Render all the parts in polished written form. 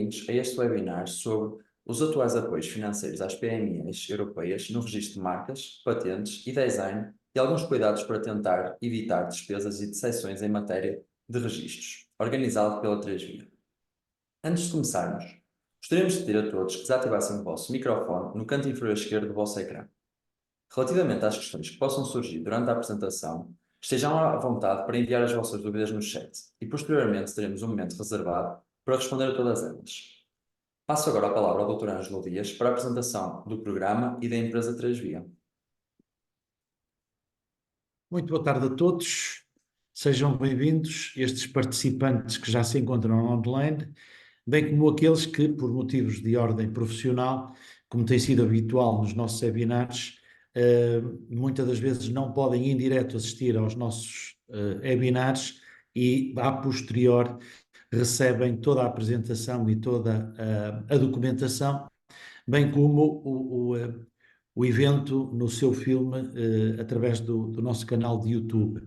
bem-vindos a este webinar sobre os atuais apoios financeiros às PMEs europeias no registro de marcas, patentes e design e alguns cuidados para tentar evitar despesas e decepções em matéria de registros, organizado pela 3Via. Antes de começarmos, gostaríamos de pedir a todos que desativassem o vosso microfone no canto inferior esquerdo do vosso ecrã. Relativamente às questões que possam surgir durante a apresentação, estejam à vontade para enviar as vossas dúvidas no chat e posteriormente teremos um momento reservado para responder a todas elas. Passo agora a palavra ao Dr. Ângelo Dias para a apresentação do programa e da empresa 3Via. Muito boa tarde a todos, sejam bem-vindos estes participantes que já se encontram online, bem como aqueles que, por motivos de ordem profissional, como tem sido habitual nos nossos webinars, muitas das vezes não podem em direto assistir aos nossos webinars e, a posterior, recebem toda a apresentação e toda a documentação, bem como o evento no seu filme através do nosso canal de YouTube.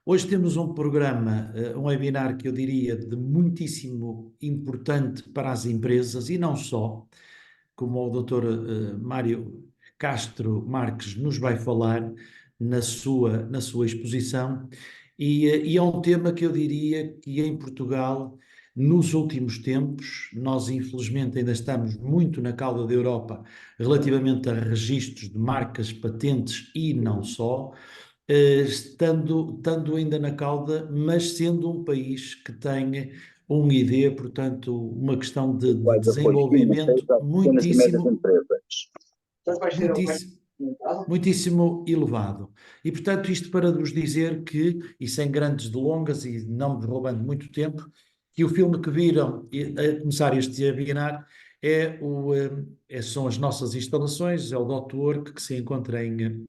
Hoje temos um programa, um webinar que eu diria de muitíssimo importante para as empresas e não só, como o Dr. Mário Castro Marques nos vai falar na sua exposição, e é um tema que eu diria que em Portugal, nos últimos tempos, nós infelizmente ainda estamos muito na cauda da Europa relativamente a registros de marcas, patentes e não só, estando ainda na cauda, mas sendo um país que tem um ID, portanto, uma questão de desenvolvimento muitíssimo elevado. E, portanto, isto para vos dizer que, e sem grandes delongas e não me roubando muito tempo, que o filme que viram a começar este webinar são as nossas instalações, é o Dot.Work, que se encontra em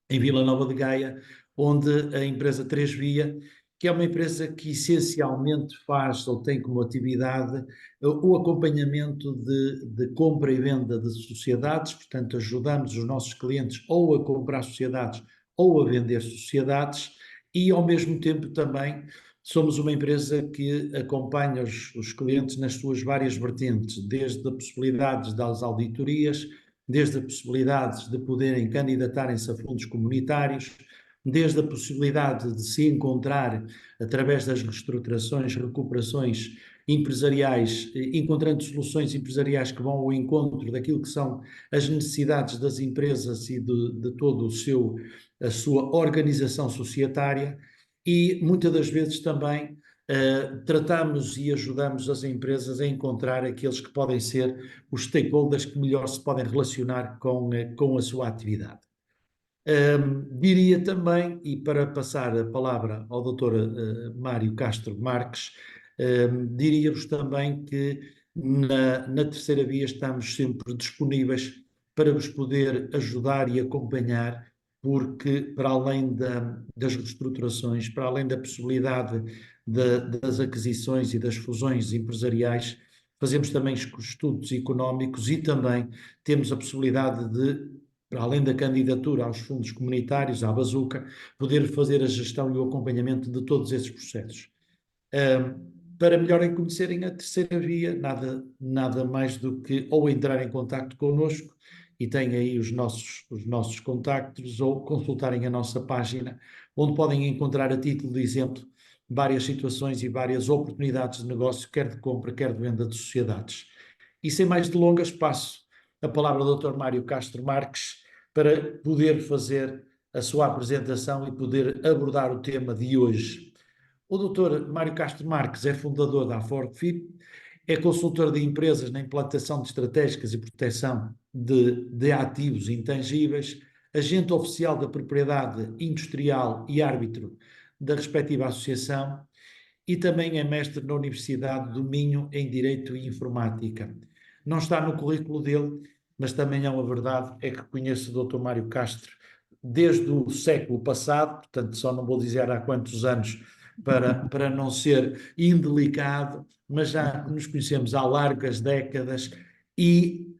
Vila Nova de Gaia, onde a empresa 3Via, que é uma empresa que essencialmente faz ou tem como atividade o acompanhamento de compra e venda de sociedades, portanto ajudamos os nossos clientes ou a comprar sociedades ou a vender sociedades e ao mesmo tempo também somos uma empresa que acompanha os clientes nas suas várias vertentes, desde a possibilidade das auditorias, desde a possibilidade de poderem candidatarem-se a fundos comunitários, desde a possibilidade de se encontrar, através das reestruturações, recuperações empresariais, encontrando soluções empresariais que vão ao encontro daquilo que são as necessidades das empresas e de todo a sua organização societária, e muitas das vezes também tratamos e ajudamos as empresas a encontrar aqueles que podem ser os stakeholders que melhor se podem relacionar com a sua atividade. Diria também, e para passar a palavra ao Dr. Mário Castro Marques, diria-vos também que na terceira via estamos sempre disponíveis para vos poder ajudar e acompanhar, porque para além das reestruturações, para além da possibilidade das aquisições e das fusões empresariais, fazemos também estudos económicos e também temos a possibilidade de, para além da candidatura aos fundos comunitários, à bazuca, poder fazer a gestão e o acompanhamento de todos esses processos. Para melhorem conhecerem a terceira via, nada mais do que ou entrar em contacto connosco, e têm aí os nossos contactos, ou consultarem a nossa página, onde podem encontrar a título de exemplo várias situações e várias oportunidades de negócio, quer de compra, quer de venda de sociedades. E sem mais delongas, passo a palavra ao Dr. Mário Castro Marques para poder fazer a sua apresentação e poder abordar o tema de hoje. O Dr. Mário Castro Marques é fundador da AFORFIP, é consultor de empresas na implantação de estratégicas e proteção de ativos intangíveis, agente oficial da propriedade industrial e árbitro da respectiva associação, e também é mestre na Universidade do Minho em Direito e Informática. Não está no currículo dele, mas também é uma verdade, é que conheço o Dr. Mário Castro desde o século passado, portanto só não vou dizer há quantos anos para não ser indelicado, mas já nos conhecemos há largas décadas e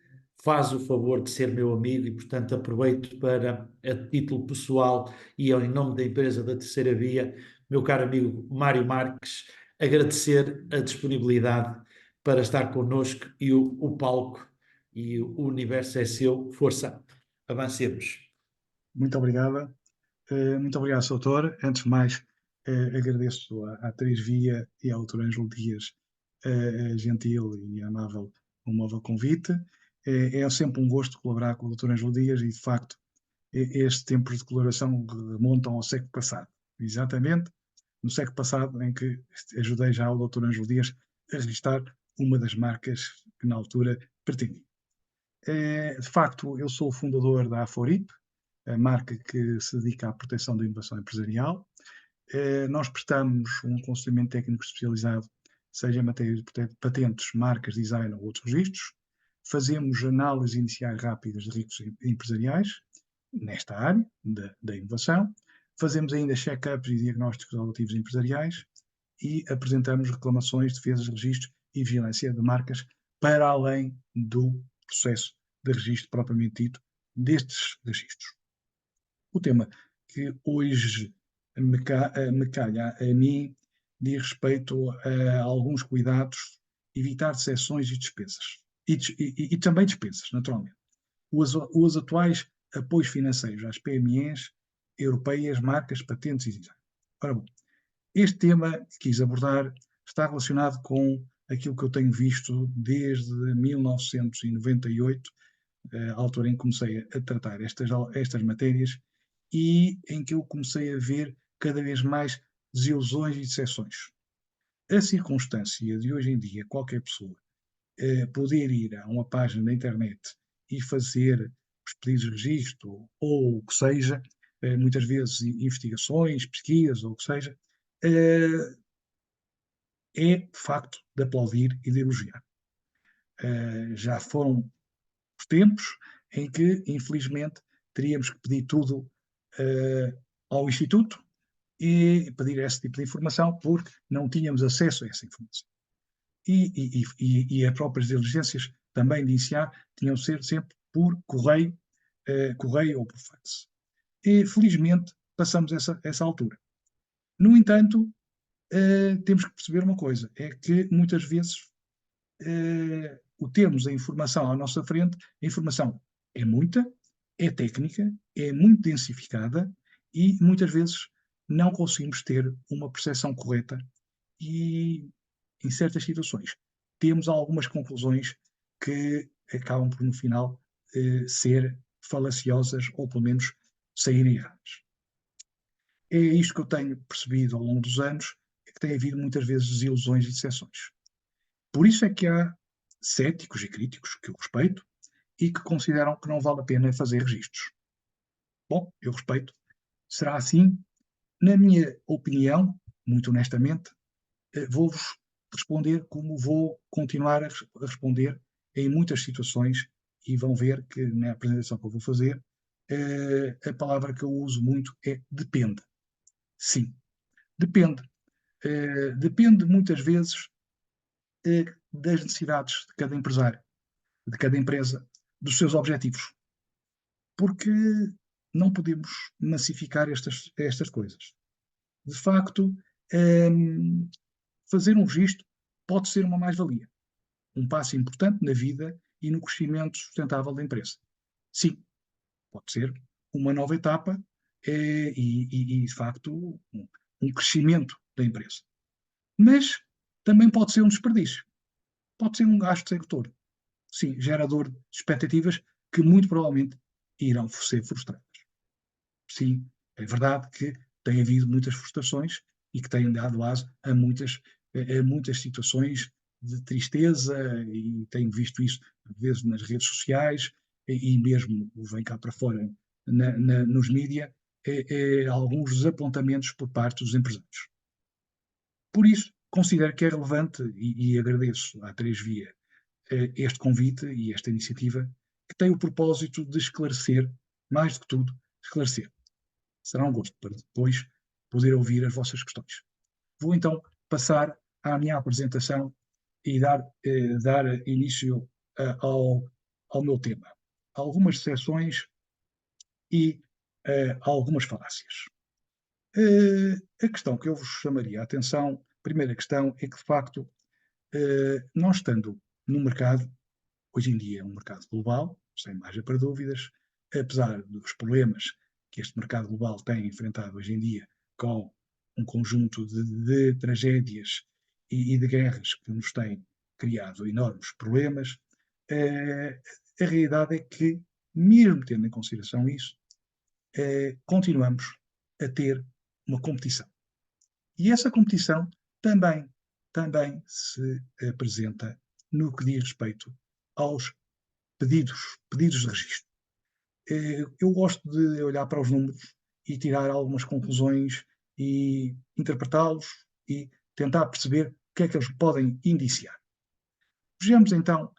faz o favor de ser meu amigo e, portanto, aproveito para, a título pessoal e em nome da empresa da Terceira Via, meu caro amigo Mário Marques, agradecer a disponibilidade para estar connosco e o palco e o universo é seu. Força, avancemos. Muito obrigado. Muito obrigado, Sr. Doutor. Antes de mais, agradeço à atriz Via e ao Dr. Ângelo Dias gentil e amável o móvel convite. É sempre um gosto colaborar com o Dr. Ângelo Dias e, de facto, estes tempos de colaboração remontam ao século passado. Exatamente no século passado, em que ajudei já o Dr. Ângelo Dias a registrar uma das marcas que na altura pretendia. De facto, eu sou o fundador da Aforip, a marca que se dedica à proteção da inovação empresarial. Nós prestamos um aconselhamento técnico especializado, seja em matéria de patentes, marcas, design ou outros registros. Fazemos análises iniciais rápidas de riscos empresariais, nesta área da inovação. Fazemos ainda check-ups e diagnósticos auditivos empresariais e apresentamos reclamações, defesas, registros e vigilância de marcas para além do processo de registro propriamente dito destes registros. O tema que hoje me calha a mim diz respeito a alguns cuidados, evitar decepções e despesas. E também despesas, naturalmente. Os atuais apoios financeiros às PMEs europeias, marcas, patentes e design. Ora bom, este tema que quis abordar está relacionado com aquilo que eu tenho visto desde 1998, a altura em que comecei a tratar estas matérias e em que eu comecei a ver cada vez mais desilusões e decepções. A circunstância de hoje em dia qualquer pessoa poder ir a uma página da internet e fazer os pedidos de registro ou o que seja, muitas vezes investigações, pesquisas ou o que seja, é de facto de aplaudir e de elogiar. Já foram os tempos em que, infelizmente, teríamos que pedir tudo ao Instituto e pedir esse tipo de informação porque não tínhamos acesso a essa informação. E as próprias diligências também de INSEAD tinham de ser sempre por correio ou por fax. E, felizmente, passamos essa altura. No entanto, temos que perceber uma coisa, é que muitas vezes o termos a informação à nossa frente, a informação é muita, é técnica, é muito densificada e muitas vezes não conseguimos ter uma percepção correta e, em certas situações, temos algumas conclusões que acabam por, no final, ser falaciosas ou, pelo menos, saírem erradas. É isto que eu tenho percebido ao longo dos anos, é que tem havido muitas vezes desilusões e decepções. Por isso é que há céticos e críticos, que eu respeito, e que consideram que não vale a pena fazer registros. Bom, eu respeito. Será assim? Na minha opinião, muito honestamente, vou-vos responder como vou continuar a responder em muitas situações e vão ver que na apresentação que eu vou fazer, a palavra que eu uso muito é depende. Sim, depende. Depende muitas vezes das necessidades de cada empresário, de cada empresa, dos seus objetivos. Porque não podemos massificar estas coisas. De facto, fazer um registro pode ser uma mais-valia, um passo importante na vida e no crescimento sustentável da empresa. Sim, pode ser uma nova etapa e de facto, um crescimento da empresa. Mas também pode ser um desperdício. Pode ser um gasto sem retorno. Sim, gerador de expectativas que muito provavelmente irão ser frustradas. Sim, é verdade que tem havido muitas frustrações e que têm dado aso a muitas situações de tristeza e tenho visto isso às vezes nas redes sociais e mesmo vem cá para fora nos mídias, alguns desapontamentos por parte dos empresários. Por isso, considero que é relevante e agradeço à 3Via este convite e esta iniciativa que tem o propósito de esclarecer, mais do que tudo, esclarecer. Será um gosto para depois poder ouvir as vossas questões. Vou então passar à minha apresentação e dar início ao meu tema. Algumas seções e algumas falácias. A questão que eu vos chamaria a atenção, a primeira questão é que, de facto, nós estando no mercado, hoje em dia é um mercado global, sem margem para dúvidas, apesar dos problemas que este mercado global tem enfrentado hoje em dia com um conjunto de tragédias e de guerras que nos têm criado enormes problemas, a realidade é que, mesmo tendo em consideração isso, continuamos a ter uma competição. E essa competição também se apresenta no que diz respeito aos pedidos de registro. Eu gosto de olhar para os números e tirar algumas conclusões e interpretá-los e tentar perceber o que é que eles podem indiciar. Vejamos então,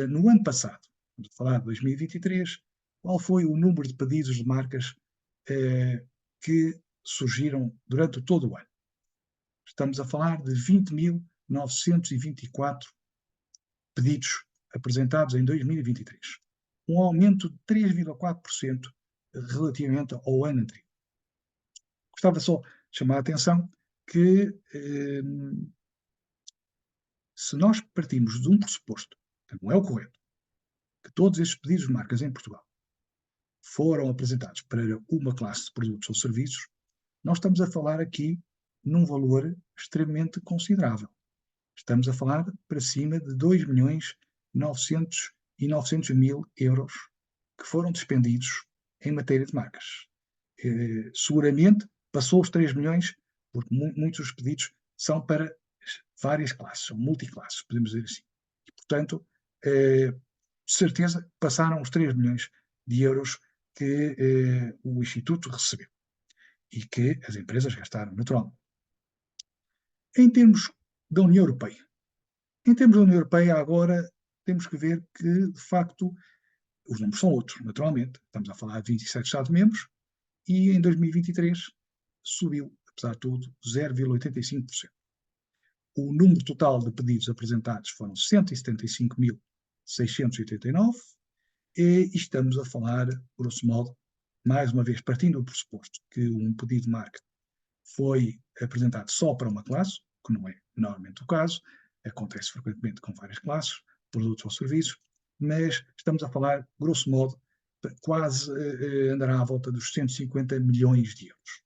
no ano passado, vamos falar de 2023, qual foi o número de pedidos de marcas que surgiram durante todo o ano. Estamos a falar de 20.924 pedidos apresentados em 2023. Um aumento de 3,4% relativamente ao ano anterior. Gostava só de chamar a atenção que se nós partimos de um pressuposto, que não é o correto, que todos estes pedidos de marcas em Portugal foram apresentados para uma classe de produtos ou serviços, nós estamos a falar aqui num valor extremamente considerável. Estamos a falar para cima de 2.900.000 euros que foram despendidos em matéria de marcas. Seguramente passou os 3 milhões, porque muitos dos pedidos são para várias classes, são multiclasses, podemos dizer assim. E, portanto, de certeza passaram os 3 milhões de euros que o Instituto recebeu e que as empresas gastaram naturalmente. Em termos da União Europeia. Em termos da União Europeia, agora temos que ver que, de facto, os números são outros, naturalmente. Estamos a falar de 27 Estados-membros e em 2023 subiu, apesar de tudo, 0,85%. O número total de pedidos apresentados foram 175.689 e estamos a falar, grosso modo, mais uma vez partindo do pressuposto que um pedido de marca foi apresentado só para uma classe, que não é normalmente o caso, acontece frequentemente com várias classes, produtos ou serviços, mas estamos a falar, grosso modo, quase andará à volta dos 150 milhões de euros.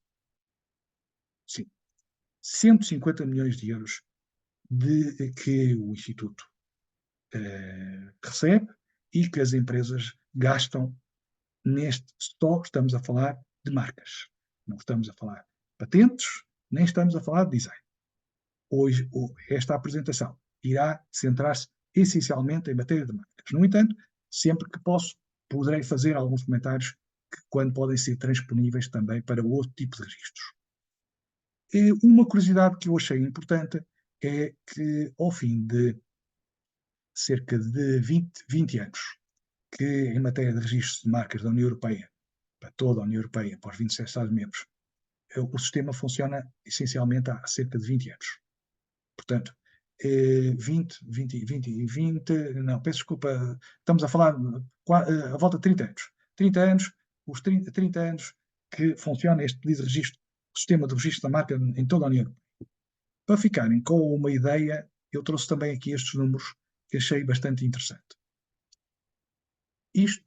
Sim, 150 milhões de euros que o Instituto recebe e que as empresas gastam neste só estamos a falar de marcas. Não estamos a falar de patentes, nem estamos a falar de design. Hoje, esta apresentação irá centrar-se essencialmente em matéria de marcas. No entanto, sempre que posso, poderei fazer alguns comentários que, quando podem ser transponíveis também para outro tipo de registros. E uma curiosidade que eu achei importante é que, ao fim de cerca de 20 anos, que em matéria de registros de marcas da União Europeia, para toda a União Europeia, para os 27 Estados-membros, o sistema funciona essencialmente há cerca de 20 anos. Portanto, não, peço desculpa, estamos a falar a volta de 30 anos. 30 anos, os 30 anos que funciona este pedido de registro, o sistema de registro da marca em toda a União Europeia. Para ficarem com uma ideia, eu trouxe também aqui estes números que achei bastante interessante. Isto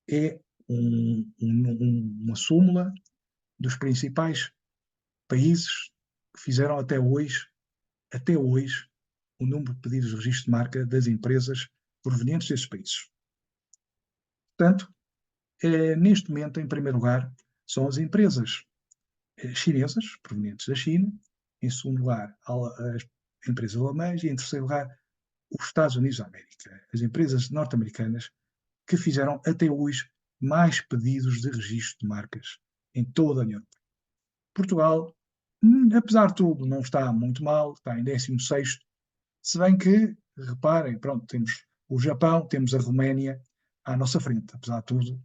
é uma súmula dos principais países que fizeram até hoje, o número de pedidos de registro de marca das empresas provenientes desses países. Portanto, neste momento, em primeiro lugar, são as empresas chinesas, provenientes da China, em segundo lugar, as empresas alemãs e, em terceiro lugar, os Estados Unidos da América, as empresas norte-americanas que fizeram até hoje mais pedidos de registro de marcas em toda a União Europeia. Portugal, apesar de tudo, não está muito mal, está em 16º, se bem que, reparem, pronto, temos o Japão, temos a Roménia à nossa frente, apesar de tudo,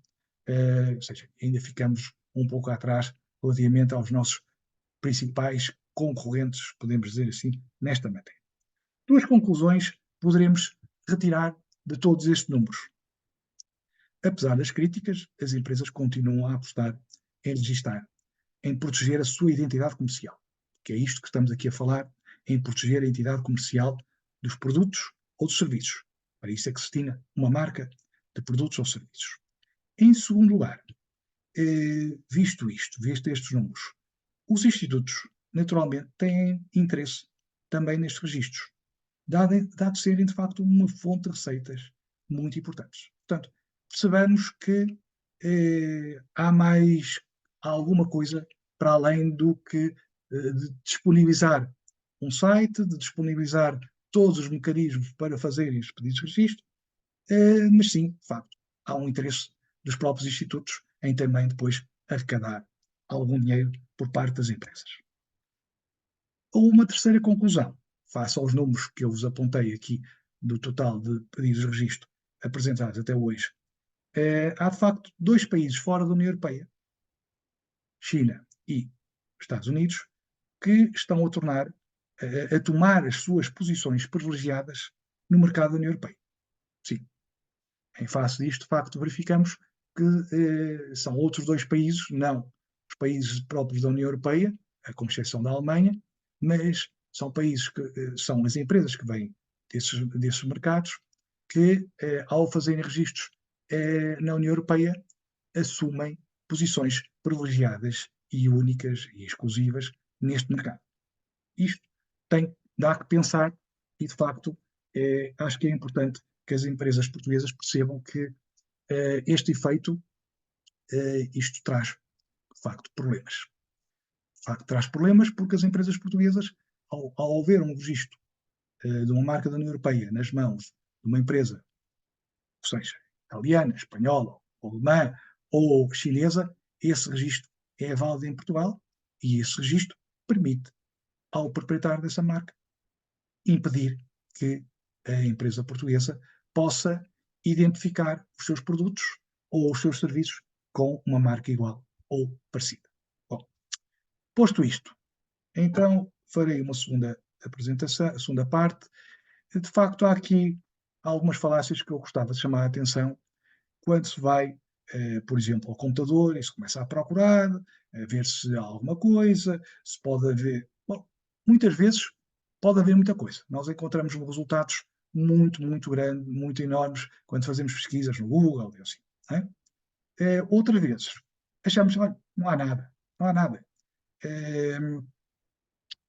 ou seja, ainda ficamos um pouco atrás relativamente aos nossos principais concorrentes, podemos dizer assim, nesta matéria. Duas conclusões poderemos retirar de todos estes números. Apesar das críticas, as empresas continuam a apostar em registar, em proteger a sua identidade comercial, que é isto que estamos aqui a falar, em proteger a entidade comercial dos produtos ou dos serviços. Para isso é que se destina uma marca de produtos ou serviços. Em segundo lugar, visto estes números, os institutos, naturalmente, têm interesse também nestes registros, dado serem, de facto, uma fonte de receitas muito importantes. Portanto, percebemos que há mais alguma coisa para além do que de disponibilizar um site, de disponibilizar todos os mecanismos para fazerem os pedidos de registro, mas sim, de facto, há um interesse dos próprios institutos em também depois arrecadar algum dinheiro por parte das empresas. Uma terceira conclusão, face aos números que eu vos apontei aqui do total de pedidos de registro apresentados até hoje, há de facto 2 países fora da União Europeia, China e Estados Unidos, que estão a tomar as suas posições privilegiadas no mercado da União Europeia. Sim, em face disto, de facto, verificamos que são outros 2 países, não os países próprios da União Europeia, com exceção da Alemanha, mas são países que são as empresas que vêm desses mercados que, ao fazerem registros na União Europeia, assumem posições privilegiadas e únicas e exclusivas neste mercado. Isto dá que pensar e, de facto, acho que é importante que as empresas portuguesas percebam que este efeito, isto traz, de facto, problemas. De facto, traz problemas porque as empresas portuguesas, ao ver um registro de uma marca da União Europeia nas mãos de uma empresa, ou seja, italiana, espanhola, alemã ou chinesa, esse registro é válido em Portugal e esse registro permite ao proprietário dessa marca impedir que a empresa portuguesa possa identificar os seus produtos ou os seus serviços com uma marca igual ou parecida. Bom, posto isto, então farei uma segunda apresentação, a segunda parte. De facto, há aqui algumas falácias que eu gostava de chamar a atenção quando se vai, por exemplo, ao computador e se começa a procurar, a ver se há alguma coisa, se pode haver. Bom, muitas vezes pode haver muita coisa. Nós encontramos resultados muito, muito grandes, muito enormes, quando fazemos pesquisas no Google e assim. Outras vezes, achamos, olha, não há nada, não há nada.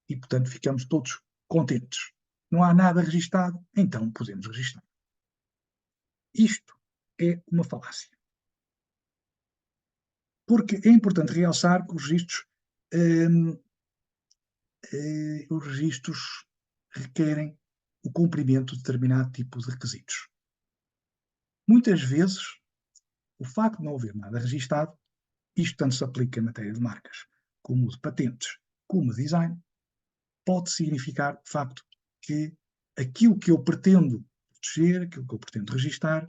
E, portanto, ficamos todos contentes. Não há nada registado, então podemos registar. Isto é uma falácia. Porque é importante realçar que os registros requerem o cumprimento de determinado tipo de requisitos. Muitas vezes, o facto de não haver nada registado, isto tanto se aplica em matéria de marcas, como de patentes, como de design, pode significar, de facto, que aquilo que eu pretendo proteger, aquilo que eu pretendo registar,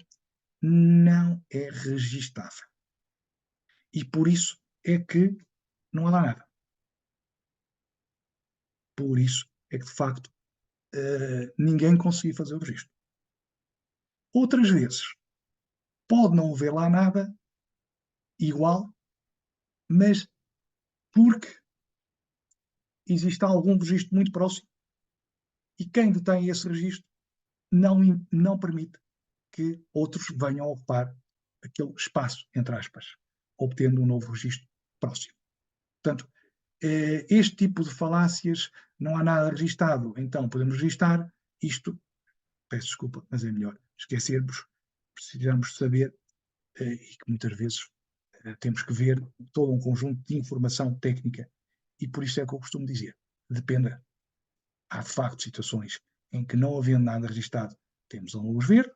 não é registável. E por isso é que não há lá nada. Por isso é que, de facto, ninguém conseguiu fazer o registro. Outras vezes, pode não haver lá nada igual, mas porque existe algum registro muito próximo e quem detém esse registro não permite que outros venham a ocupar aquele espaço, entre aspas, obtendo um novo registro próximo. Portanto, este tipo de falácias, não há nada registado, então podemos registar, isto, peço desculpa, mas é melhor esquecermos, precisamos saber, e que muitas vezes temos que ver todo um conjunto de informação técnica, e por isso é que eu costumo dizer, depende, há de facto situações em que não havendo nada registado, temos a luz verde,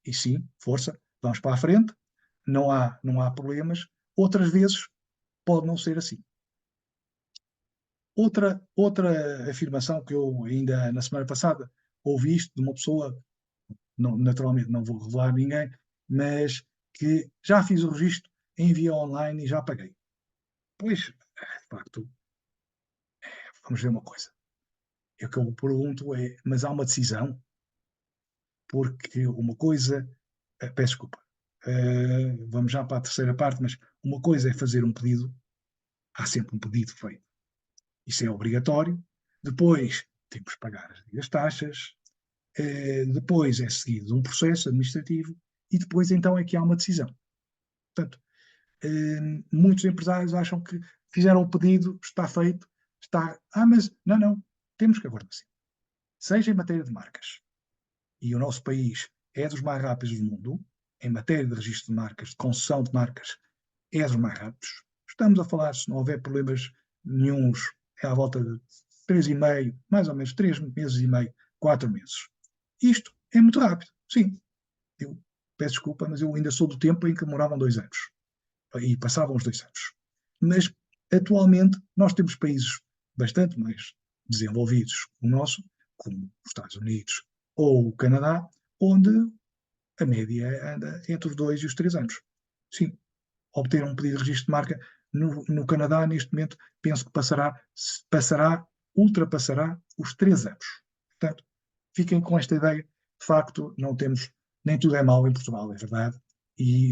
e sim, força, vamos para a frente, não há problemas, outras vezes pode não ser assim. Outra afirmação que eu ainda na semana passada ouvi isto de uma pessoa, naturalmente não vou revelar ninguém, mas que já fiz o registro, enviei online e já paguei. Pois, de facto, vamos ver uma coisa. O que eu pergunto é, mas há uma decisão? Porque uma coisa, peço desculpa, vamos já para a terceira parte, mas uma coisa é fazer um pedido, há sempre um pedido feito. Isso é obrigatório. Depois temos que pagar as taxas, depois é seguido um processo administrativo e depois então é que há uma decisão. Portanto, muitos empresários acham que fizeram o pedido, está feito, mas não, temos que aguardar sim. Seja em matéria de marcas, e o nosso país é dos mais rápidos do mundo, em matéria de registro de marcas, de concessão de marcas, é dos mais rápidos. Estamos a falar, se não houver problemas nenhuns, é à volta de 3,5, mais ou menos 3 meses e meio, 4 meses. Isto é muito rápido, sim. Eu peço desculpa, mas eu ainda sou do tempo em que demoravam 2 anos. E passavam os 2 anos. Mas, atualmente, nós temos países bastante mais desenvolvidos que o nosso, como os Estados Unidos ou o Canadá, onde a média anda entre os 2 e os 3 anos. Sim, obter um pedido de registro de marca no Canadá, neste momento, penso que ultrapassará os 3 anos. Portanto, fiquem com esta ideia. De facto, não temos, nem tudo é mau em Portugal, é verdade, e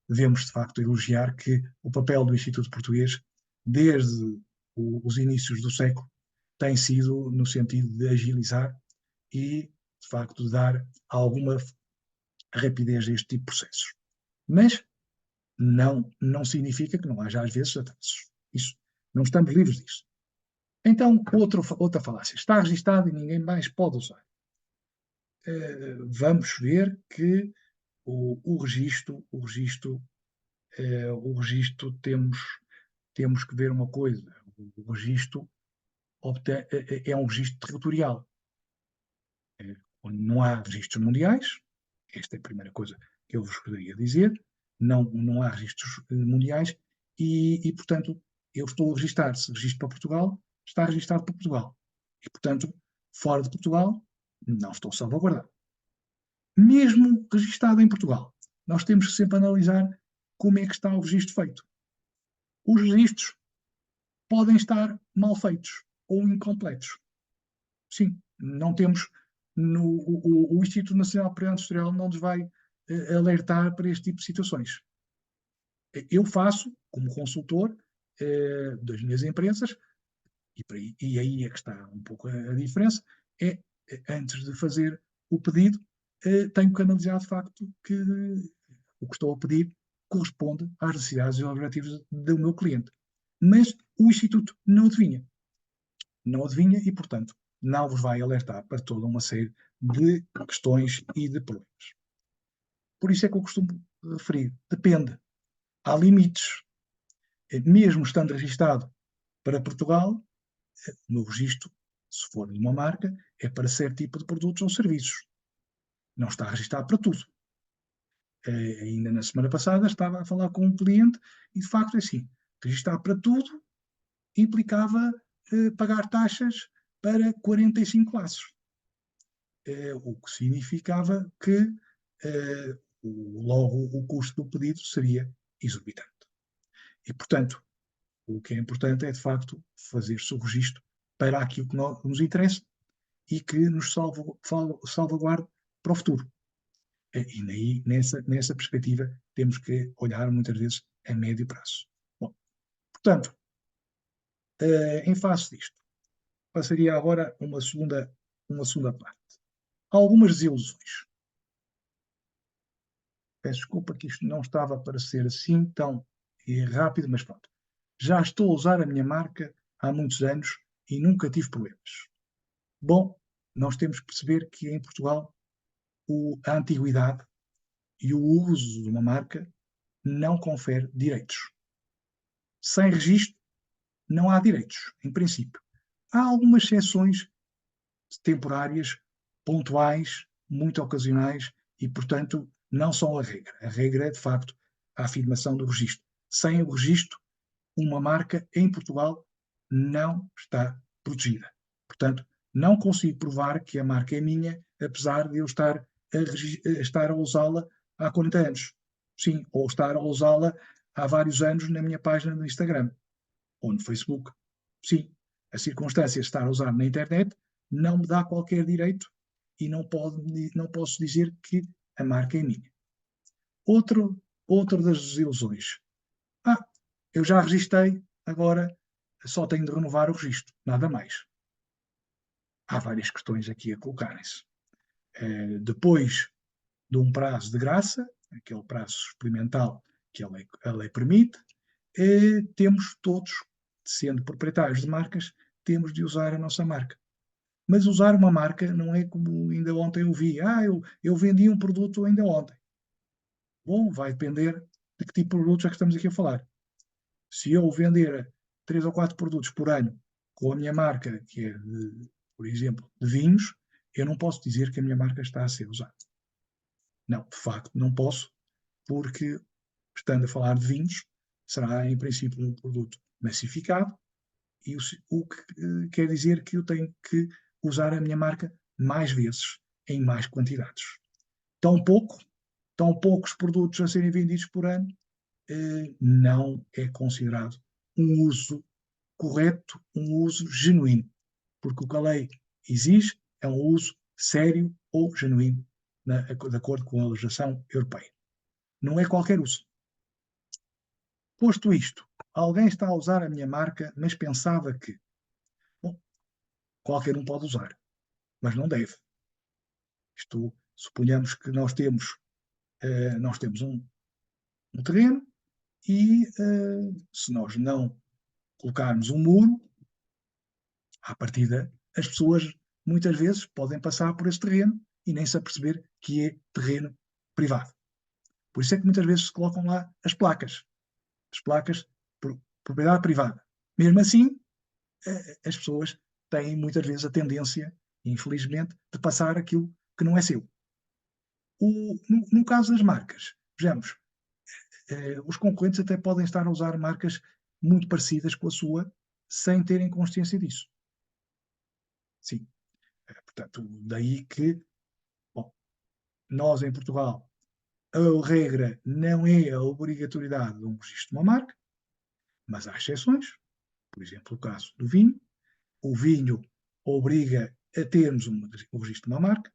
devemos, de facto, elogiar que o papel do Instituto Português, desde os inícios do século, tem sido no sentido de agilizar e, de facto, de dar alguma rapidez a este tipo de processos. Mas não significa que não haja, às vezes, atrasos. Isso, não estamos livres disso. Então, outra falácia. Está registado e ninguém mais pode usar. Vamos ver que o registro temos que ver uma coisa. O registro é um registro territorial. Onde não há registros mundiais, esta é a primeira coisa que eu vos poderia dizer, não há registros mundiais e, portanto, eu estou a registrar, se registro para Portugal, está registado para Portugal. E, portanto, fora de Portugal, não estou salvaguardado. Mesmo registado em Portugal, nós temos que sempre analisar como é que está o registro feito. Os registros podem estar mal feitos ou incompletos. Sim, não temos. O Instituto Nacional de Propriedade Industrial não nos vai alertar para este tipo de situações. Eu faço, como consultor das minhas empresas, e aí é que está um pouco a diferença, antes de fazer o pedido, tenho que analisar de facto que o que estou a pedir corresponde às necessidades e objetivos do meu cliente. Mas o Instituto não adivinha. Não adivinha e, portanto, não vos vai alertar para toda uma série de questões e de problemas. Por isso é que eu costumo referir, depende. Há limites. Mesmo estando registado para Portugal, o meu registro, se for de uma marca, é para certo tipo de produtos ou serviços. Não está registado para tudo. Ainda na semana passada estava a falar com um cliente e, de facto, é assim, registrar para tudo implicava pagar taxas para 45 classes. O que significava que logo o custo do pedido seria exorbitante. E, portanto, o que é importante é, de facto, fazer-se o registro para aquilo que nos interessa e que nos salvaguarde para o futuro. E daí, nessa perspectiva, temos que olhar muitas vezes a médio prazo. Bom, portanto, em face disto, passaria agora uma segunda parte. Algumas desilusões. Peço desculpa que isto não estava para ser assim tão rápido, mas pronto. Já estou a usar a minha marca há muitos anos e nunca tive problemas. Bom, nós temos que perceber que em Portugal a antiguidade e o uso de uma marca não confere direitos. Sem registro, não há direitos, em princípio. Há algumas exceções temporárias, pontuais, muito ocasionais e, portanto, não são a regra. A regra é, de facto, a afirmação do registro. Sem o registro, uma marca em Portugal não está protegida. Portanto, não consigo provar que a marca é minha, apesar de eu estar a usá-la há 40 anos. Sim, ou estar a usá-la há vários anos na minha página no Instagram ou no Facebook. Sim, a circunstância de estar a usar na internet não me dá qualquer direito e não posso dizer que a marca é minha. Outra das desilusões. Eu já registrei, agora só tenho de renovar o registro, nada mais. há várias questões aqui a colocarem-se. Depois de um prazo de graça, aquele prazo experimental que a lei permite, temos todos, sendo proprietários de marcas, temos de usar a nossa marca. Mas usar uma marca não é como ainda ontem eu vi. Eu vendi um produto ainda ontem. Bom, vai depender de que tipo de produtos é que estamos aqui a falar. Se eu vender 3 ou 4 produtos por ano com a minha marca, que é, por exemplo, de vinhos, eu não posso dizer que a minha marca está a ser usada. Não, de facto, não posso, porque, estando a falar de vinhos, será, em princípio, um produto massificado, e o que quer dizer que eu tenho que usar a minha marca mais vezes, em mais quantidades. Tão poucos produtos a serem vendidos por ano, não é considerado um uso correto, um uso genuíno, porque o que a lei exige é um uso sério ou genuíno, de acordo com a legislação europeia. Não é qualquer uso. Posto isto, alguém está a usar a minha marca, mas pensava que, bom, qualquer um pode usar, mas não deve. Suponhamos que nós temos um terreno e, se nós não colocarmos um muro, à partida, as pessoas muitas vezes podem passar por esse terreno e nem se aperceber que é terreno privado. Por isso é que muitas vezes se colocam lá as placas por propriedade privada. Mesmo assim, as pessoas têm muitas vezes a tendência, infelizmente, de passar aquilo que não é seu. No caso das marcas, vejamos, os concorrentes até podem estar a usar marcas muito parecidas com a sua, sem terem consciência disso. Sim. Portanto, daí que, bom, nós em Portugal, a regra não é a obrigatoriedade de um registro de uma marca, mas há exceções. Por exemplo, o caso do vinho. O vinho obriga a termos o registro de uma marca,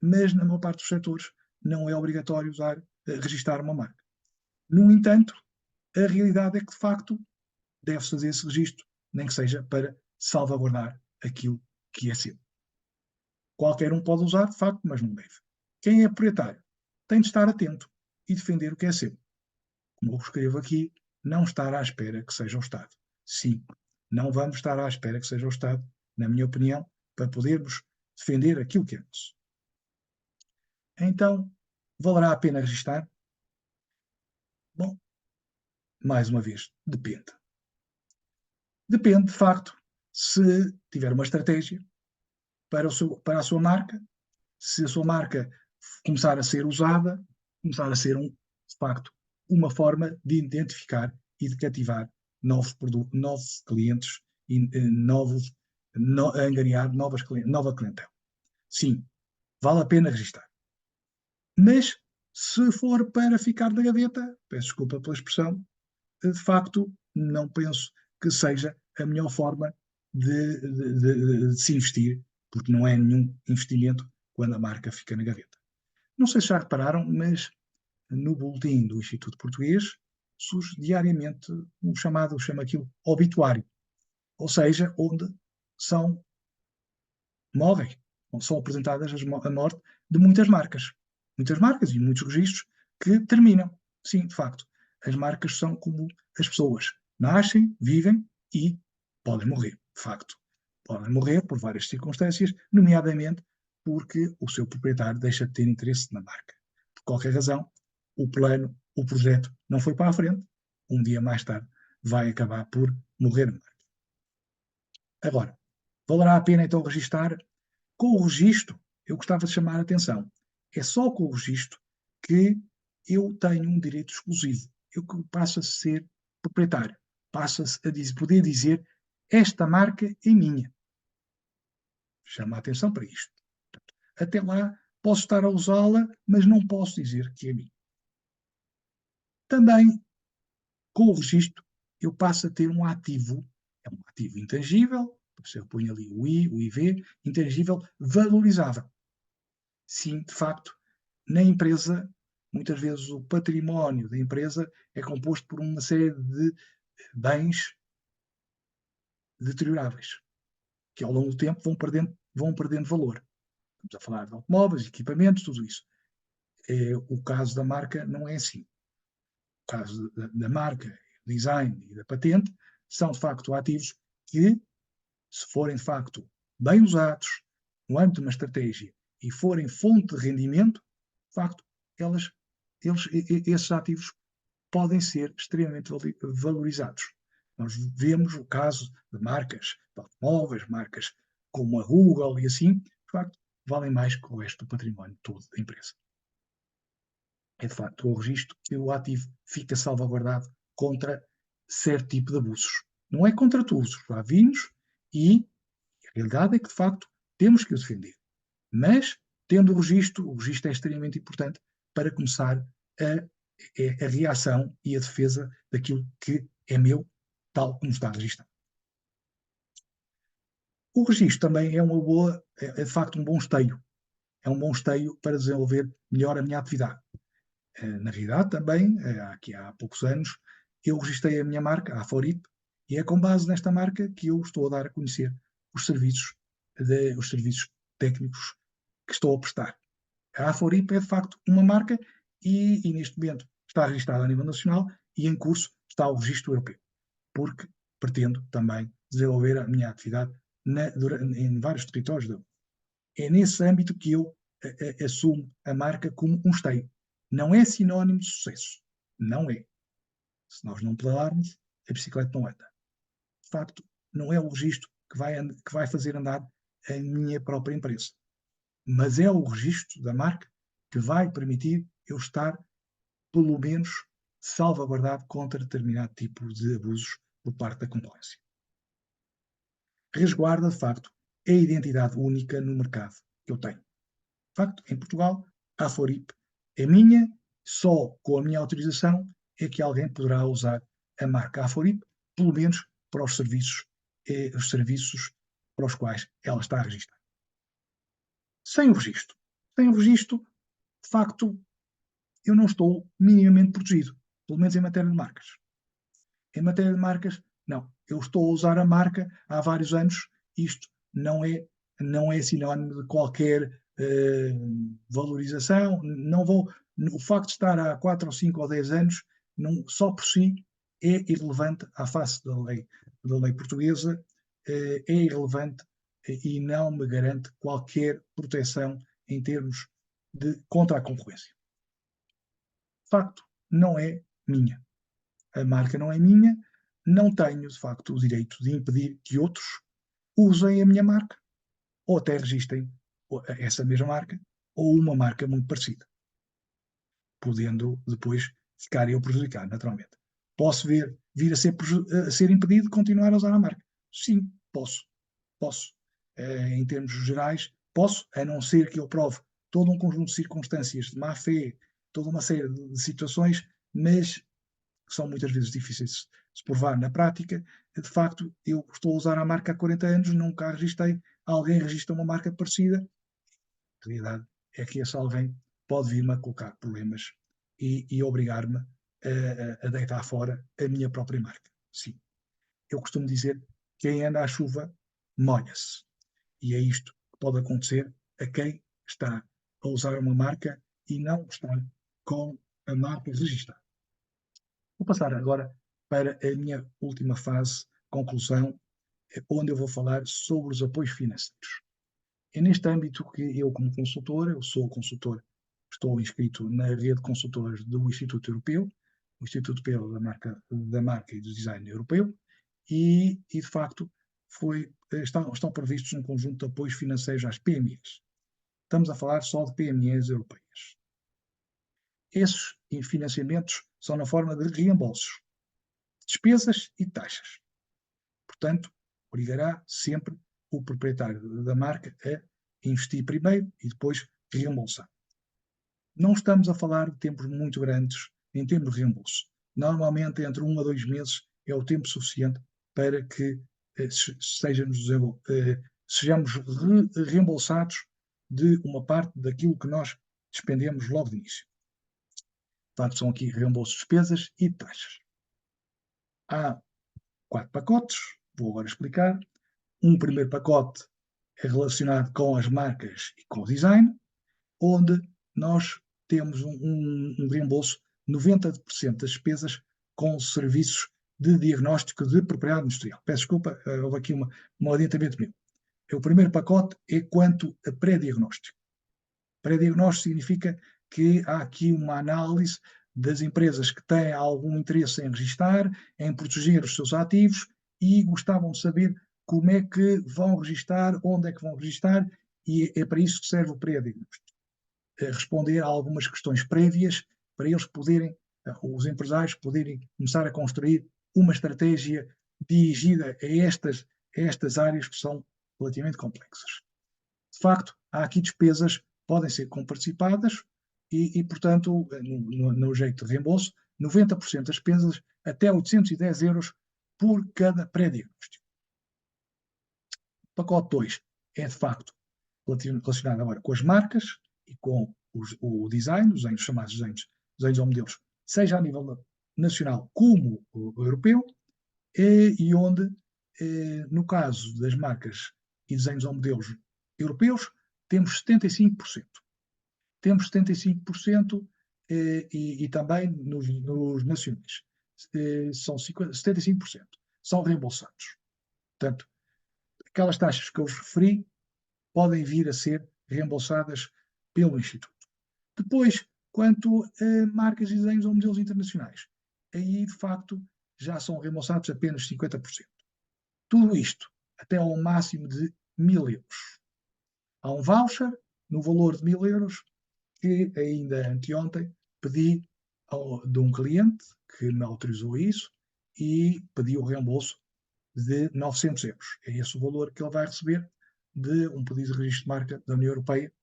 mas na maior parte dos setores não é obrigatório registar uma marca. No entanto, a realidade é que, de facto, deve-se fazer esse registro, nem que seja para salvaguardar aquilo que é seu. Qualquer um pode usar, de facto, mas não deve. Quem é proprietário tem de estar atento e defender o que é seu. Como eu escrevo aqui, não estar à espera que seja o Estado. Sim, não vamos estar à espera que seja o Estado, na minha opinião, para podermos defender aquilo que é nosso. Então, valerá a pena registar? Bom, mais uma vez, depende. Depende, de facto, se tiver uma estratégia para a sua marca, se a sua marca começar a ser usada, começar a ser, de facto, uma forma de identificar e de cativar novos clientes e angariar nova clientela. Sim, vale a pena registar. Mas, se for para ficar na gaveta, peço desculpa pela expressão, de facto, não penso que seja a melhor forma de se investir, porque não é nenhum investimento quando a marca fica na gaveta. Não sei se já repararam, mas no boletim do Instituto Português surge diariamente chama aquilo obituário, ou seja, onde são onde são apresentadas a morte de muitas marcas e muitos registros que terminam. Sim, de facto, as marcas são como as pessoas, nascem, vivem e podem morrer, de facto. Podem morrer por várias circunstâncias, nomeadamente porque o seu proprietário deixa de ter interesse na marca. Por qualquer razão, o plano, o projeto não foi para a frente, um dia mais tarde vai acabar por morrer a marca. Agora, valerá a pena então registar? Com o registro, eu gostava de chamar a atenção, é só com o registro que eu tenho um direito exclusivo, eu passo a ser proprietário, passo a poder dizer esta marca é minha. Chama a atenção para isto. Até lá posso estar a usá-la, mas não posso dizer que é minha. Também, com o registro, eu passo a ter um ativo, é um ativo intangível, eu ponho ali o IV, intangível, valorizável. Sim, de facto, na empresa, muitas vezes o património da empresa é composto por uma série de bens deterioráveis, que ao longo do tempo vão perdendo vão perdendo valor. Estamos a falar de automóveis, equipamentos, tudo isso. O caso da marca não é assim. O caso da marca, design e da patente são, de facto, ativos que, se forem, de facto, bem usados no âmbito de uma estratégia e forem fonte de rendimento, de facto, esses ativos podem ser extremamente valorizados. Nós vemos o caso de marcas de automóveis, marcas como a Google e assim, de facto, valem mais que o resto do património todo da empresa. É de facto o registro que o ativo fica salvaguardado contra certo tipo de abusos. Não é contra todos, já vimos, e a realidade é que de facto temos que o defender. Mas, tendo o registro é extremamente importante para começar a reação e a defesa daquilo que é meu, tal como está registado. O registro também é de facto um bom esteio. É um bom esteio para desenvolver melhor a minha atividade. Na realidade, também, aqui há poucos anos, eu registrei a minha marca, a Aforip, e é com base nesta marca que eu estou a dar a conhecer os serviços técnicos que estou a prestar. A Aforip é, de facto, uma marca e neste momento está registrada a nível nacional e em curso está o registro europeu, porque pretendo também desenvolver a minha atividade em vários territórios da União. É nesse âmbito que eu assumo a marca como um esteio. Não é sinónimo de sucesso. Não é. Se nós não pedalarmos, a bicicleta não anda. De facto, não é o registro que vai fazer andar a minha própria empresa. Mas é o registro da marca que vai permitir eu estar, pelo menos, salvaguardado contra determinado tipo de abusos por parte da concorrência. Resguarda, de facto, a identidade única no mercado que eu tenho. De facto, em Portugal, a Aforip é minha, só com a minha autorização é que alguém poderá usar a marca Aforip, pelo menos para os serviços para os quais ela está registrada. Sem o registro, de facto, eu não estou minimamente protegido, pelo menos em matéria de marcas. Em matéria de marcas, não. Eu estou a usar a marca há vários anos, isto não é sinónimo de qualquer valorização. O facto de estar há 4 ou 5 ou 10 anos, só por si, é irrelevante à face da lei portuguesa, é irrelevante e não me garante qualquer proteção em termos contra a concorrência. De facto, não é minha. A marca não é minha, não tenho, de facto, o direito de impedir que outros usem a minha marca ou até registrem essa mesma marca ou uma marca muito parecida, podendo depois ficar eu prejudicado, naturalmente. Posso vir a ser impedido de continuar a usar a marca? Sim, posso. Em termos gerais, posso, a não ser que eu prove todo um conjunto de circunstâncias de má-fé, toda uma série de situações, mas que são muitas vezes difíceis de se provar na prática. De facto, eu estou a usar a marca há 40 anos, nunca a registrei, alguém registra uma marca parecida, a realidade é que esse alguém pode vir-me a colocar problemas e obrigar-me a deitar fora a minha própria marca. Sim. Eu costumo dizer que quem anda à chuva molha-se. E é isto que pode acontecer a quem está a usar uma marca e não está com a marca registrada. Vou passar agora para a minha última fase, conclusão, onde eu vou falar sobre os apoios financeiros. É neste âmbito que eu, como consultor, eu sou consultor, estou inscrito na rede de consultores do Instituto Europeu, o Instituto Europeu da Marca e do Design Europeu, e de facto estão previstos um conjunto de apoios financeiros às PMEs. Estamos a falar só de PMEs europeias. Esses financiamentos são na forma de reembolsos, despesas e taxas. Portanto, obrigará sempre o proprietário da marca a investir primeiro e depois reembolsar. Não estamos a falar de tempos muito grandes em termos de reembolso. Normalmente, entre 1 a 2 meses é o tempo suficiente para que sejamos reembolsados de uma parte daquilo que nós despendemos logo de início. Portanto, são aqui reembolsos de despesas e taxas. Há 4 pacotes, vou agora explicar. Um primeiro pacote relacionado com as marcas e com o design, onde nós temos um reembolso 90% das despesas com serviços de diagnóstico de propriedade industrial. Peço desculpa, houve aqui um adiantamento meu. O primeiro pacote é quanto a pré-diagnóstico. Pré-diagnóstico significa que há aqui uma análise das empresas que têm algum interesse em registar, em proteger os seus ativos e gostavam de saber como é que vão registar, onde é que vão registar, e é para isso que serve o pré-diagnóstico. Responder a algumas questões prévias para eles poderem, os empresários poderem começar a construir uma estratégia dirigida a estas áreas que são relativamente complexas. De facto, há aqui despesas que podem ser comparticipadas e portanto, no jeito de reembolso, 90% das despesas até 810 euros por cada pré-diagnóstico. Pacote 2 é, de facto, relacionado agora com as marcas e com o design, os chamados desenhos ou modelos, seja a nível nacional como europeu, e onde, no caso das marcas e desenhos ou modelos europeus, temos 75%. Temos 75% e também nos nacionais. São 75%. São reembolsados. Portanto, aquelas taxas que eu vos referi podem vir a ser reembolsadas pelo Instituto. Depois, quanto a marcas e desenhos ou modelos internacionais, aí, de facto, já são reembolsados apenas 50%. Tudo isto até ao máximo de 1.000 euros. Há um voucher no valor de 1.000 euros que ainda anteontem pedi de um cliente que me autorizou isso e pedi o reembolso de 900 euros. É esse o valor que ele vai receber de um pedido de registro de marca da União Europeia,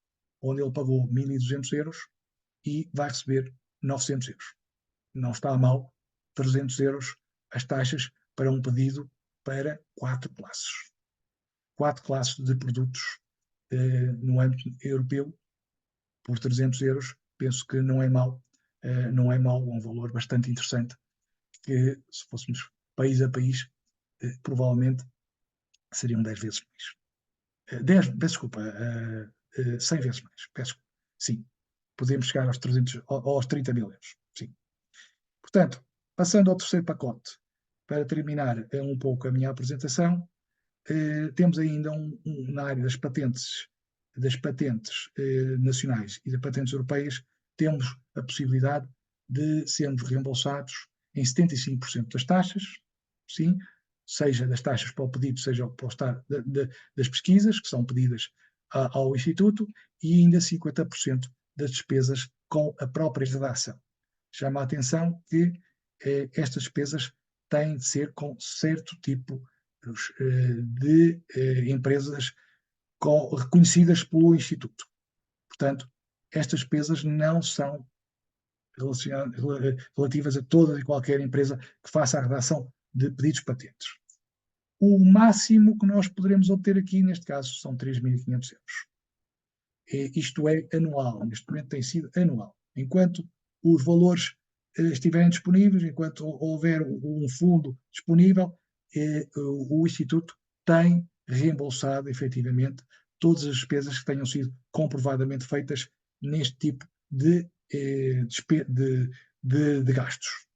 onde ele pagou 1.200 euros e vai receber 900 euros. Não está a mal, 300 euros as taxas para um pedido para 4 classes. 4 classes de produtos no âmbito europeu, por 300 euros, penso que não é mau, não é mau, é um valor bastante interessante, que se fôssemos país a país, provavelmente seriam 10 vezes mais. 100 vezes mais, peço, sim, podemos chegar aos 30 mil euros, sim. Portanto, passando ao terceiro pacote, para terminar um pouco a minha apresentação, temos ainda na área das patentes nacionais e das patentes europeias, temos a possibilidade de sermos reembolsados em 75% das taxas, sim, seja das taxas para o pedido, seja para das pesquisas que são pedidas ao Instituto, e ainda 50% das despesas com a própria redação. Chama a atenção que estas despesas têm de ser com certo tipo de empresas reconhecidas pelo Instituto. Portanto, estas despesas não são relativas a toda e qualquer empresa que faça a redação de pedidos de patentes. O máximo que nós poderemos obter aqui, neste caso, são 3.500 euros. Isto é anual, neste momento tem sido anual. Enquanto os valores estiverem disponíveis, enquanto houver um fundo disponível, o Instituto tem reembolsado, efetivamente, todas as despesas que tenham sido comprovadamente feitas neste tipo de gastos.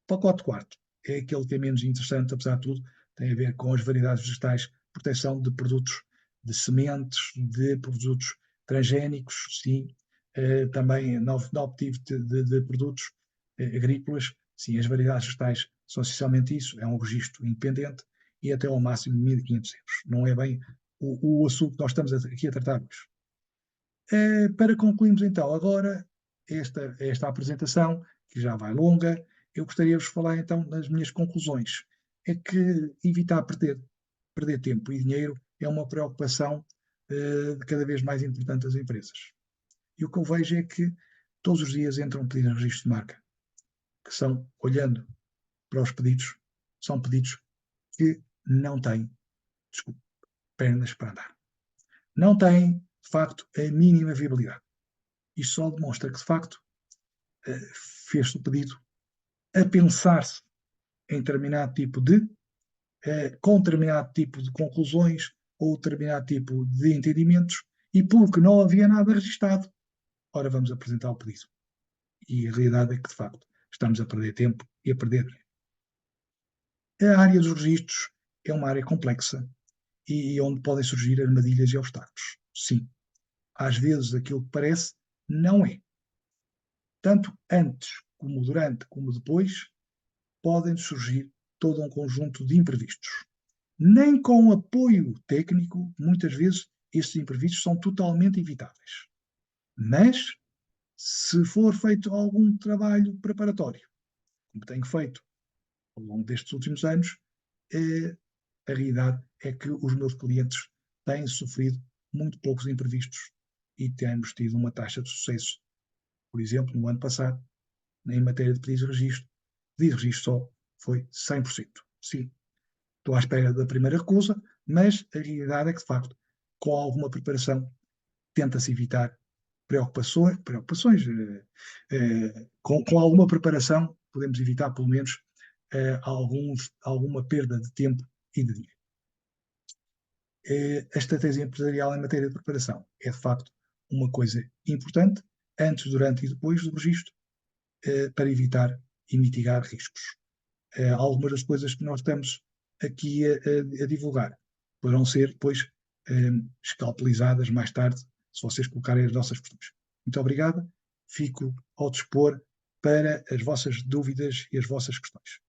O pacote quarto é aquele que é menos interessante, apesar de tudo, tem a ver com as variedades vegetais, proteção de produtos de sementes, de produtos transgénicos, sim, também novo tipo de produtos agrícolas, sim, as variedades vegetais são essencialmente isso, é um registro independente e até ao máximo de 1.500 euros. Não é bem o assunto que nós estamos aqui a tratar hoje. Para concluirmos então agora esta apresentação, que já vai longa, eu gostaria de vos falar então das minhas conclusões. É que evitar perder tempo e dinheiro é uma preocupação de cada vez mais importante das empresas. E o que eu vejo é que todos os dias entram pedidos de registro de marca, que são, olhando para os pedidos, são pedidos que não têm, pernas para andar. Não têm, de facto, a mínima viabilidade. Isto só demonstra que, de facto, fez-se o pedido a pensar-se em determinado tipo com determinado tipo de conclusões ou determinado tipo de entendimentos, e porque não havia nada registado, ora vamos apresentar o pedido. E a realidade é que, de facto, estamos a perder tempo e a perder dinheiro. A área dos registros é uma área complexa e onde podem surgir armadilhas e obstáculos. Sim, às vezes aquilo que parece não é. Tanto antes como durante como depois podem surgir todo um conjunto de imprevistos. Nem com apoio técnico, muitas vezes, estes imprevistos são totalmente evitáveis. Mas, se for feito algum trabalho preparatório, como tenho feito ao longo destes últimos anos, a realidade é que os meus clientes têm sofrido muito poucos imprevistos e temos tido uma taxa de sucesso. Por exemplo, no ano passado, em matéria de pedidos de registro só foi 100%. Sim, estou à espera da primeira recusa, mas a realidade é que, de facto, com alguma preparação, tenta-se evitar preocupações com alguma preparação, podemos evitar, pelo menos, alguma perda de tempo e de dinheiro. A estratégia empresarial em matéria de preparação é, de facto, uma coisa importante, antes, durante e depois do registro, para evitar e mitigar riscos. Algumas das coisas que nós estamos aqui a divulgar poderão ser depois escalpelizadas mais tarde, se vocês colocarem as nossas questões. Muito obrigado, fico ao dispor para as vossas dúvidas e as vossas questões.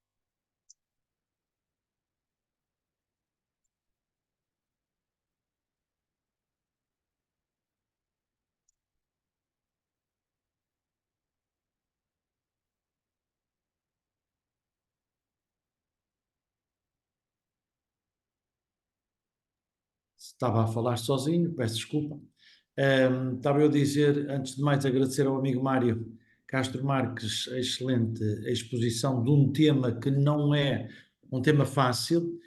Estava a falar sozinho, peço desculpa. Estava eu a dizer, antes de mais, agradecer ao amigo Mário Castro Marques a excelente exposição de um tema que não é um tema fácil.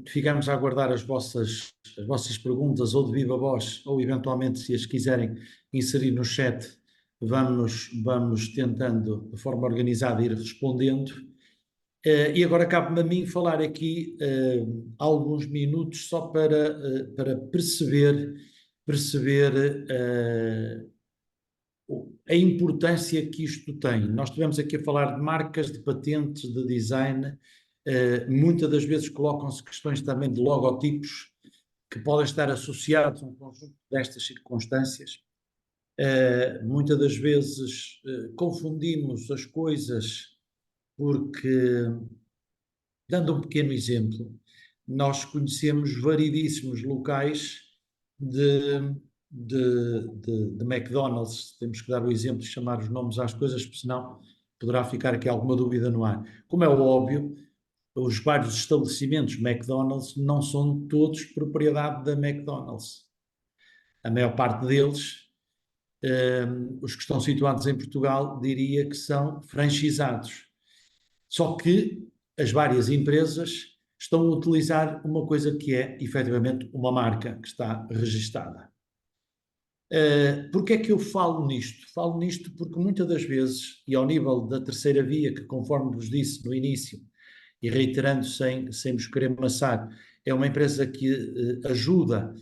Ficamos a aguardar as vossas perguntas, ou de viva voz, ou eventualmente, se as quiserem inserir no chat, vamos tentando, de forma organizada, ir respondendo. E agora cabe-me a mim falar aqui alguns minutos só para perceber a importância que isto tem. Nós estivemos aqui a falar de marcas, de patentes, de design. Muitas das vezes colocam-se questões também de logotipos que podem estar associados a um conjunto destas circunstâncias. Muitas das vezes confundimos as coisas porque, dando um pequeno exemplo, nós conhecemos variedíssimos locais de McDonald's. Temos que dar o exemplo de chamar os nomes às coisas, porque senão poderá ficar aqui alguma dúvida no ar. Como é óbvio, os vários estabelecimentos McDonald's não são todos propriedade da McDonald's. A maior parte deles, os que estão situados em Portugal, diria que são franchisados. Só que as várias empresas estão a utilizar uma coisa que é, efetivamente, uma marca que está registada. Porquê é que eu falo nisto? Falo nisto porque muitas das vezes, e ao nível da terceira via, que conforme vos disse no início, e reiterando sem vos querer amassar, é uma empresa que ajuda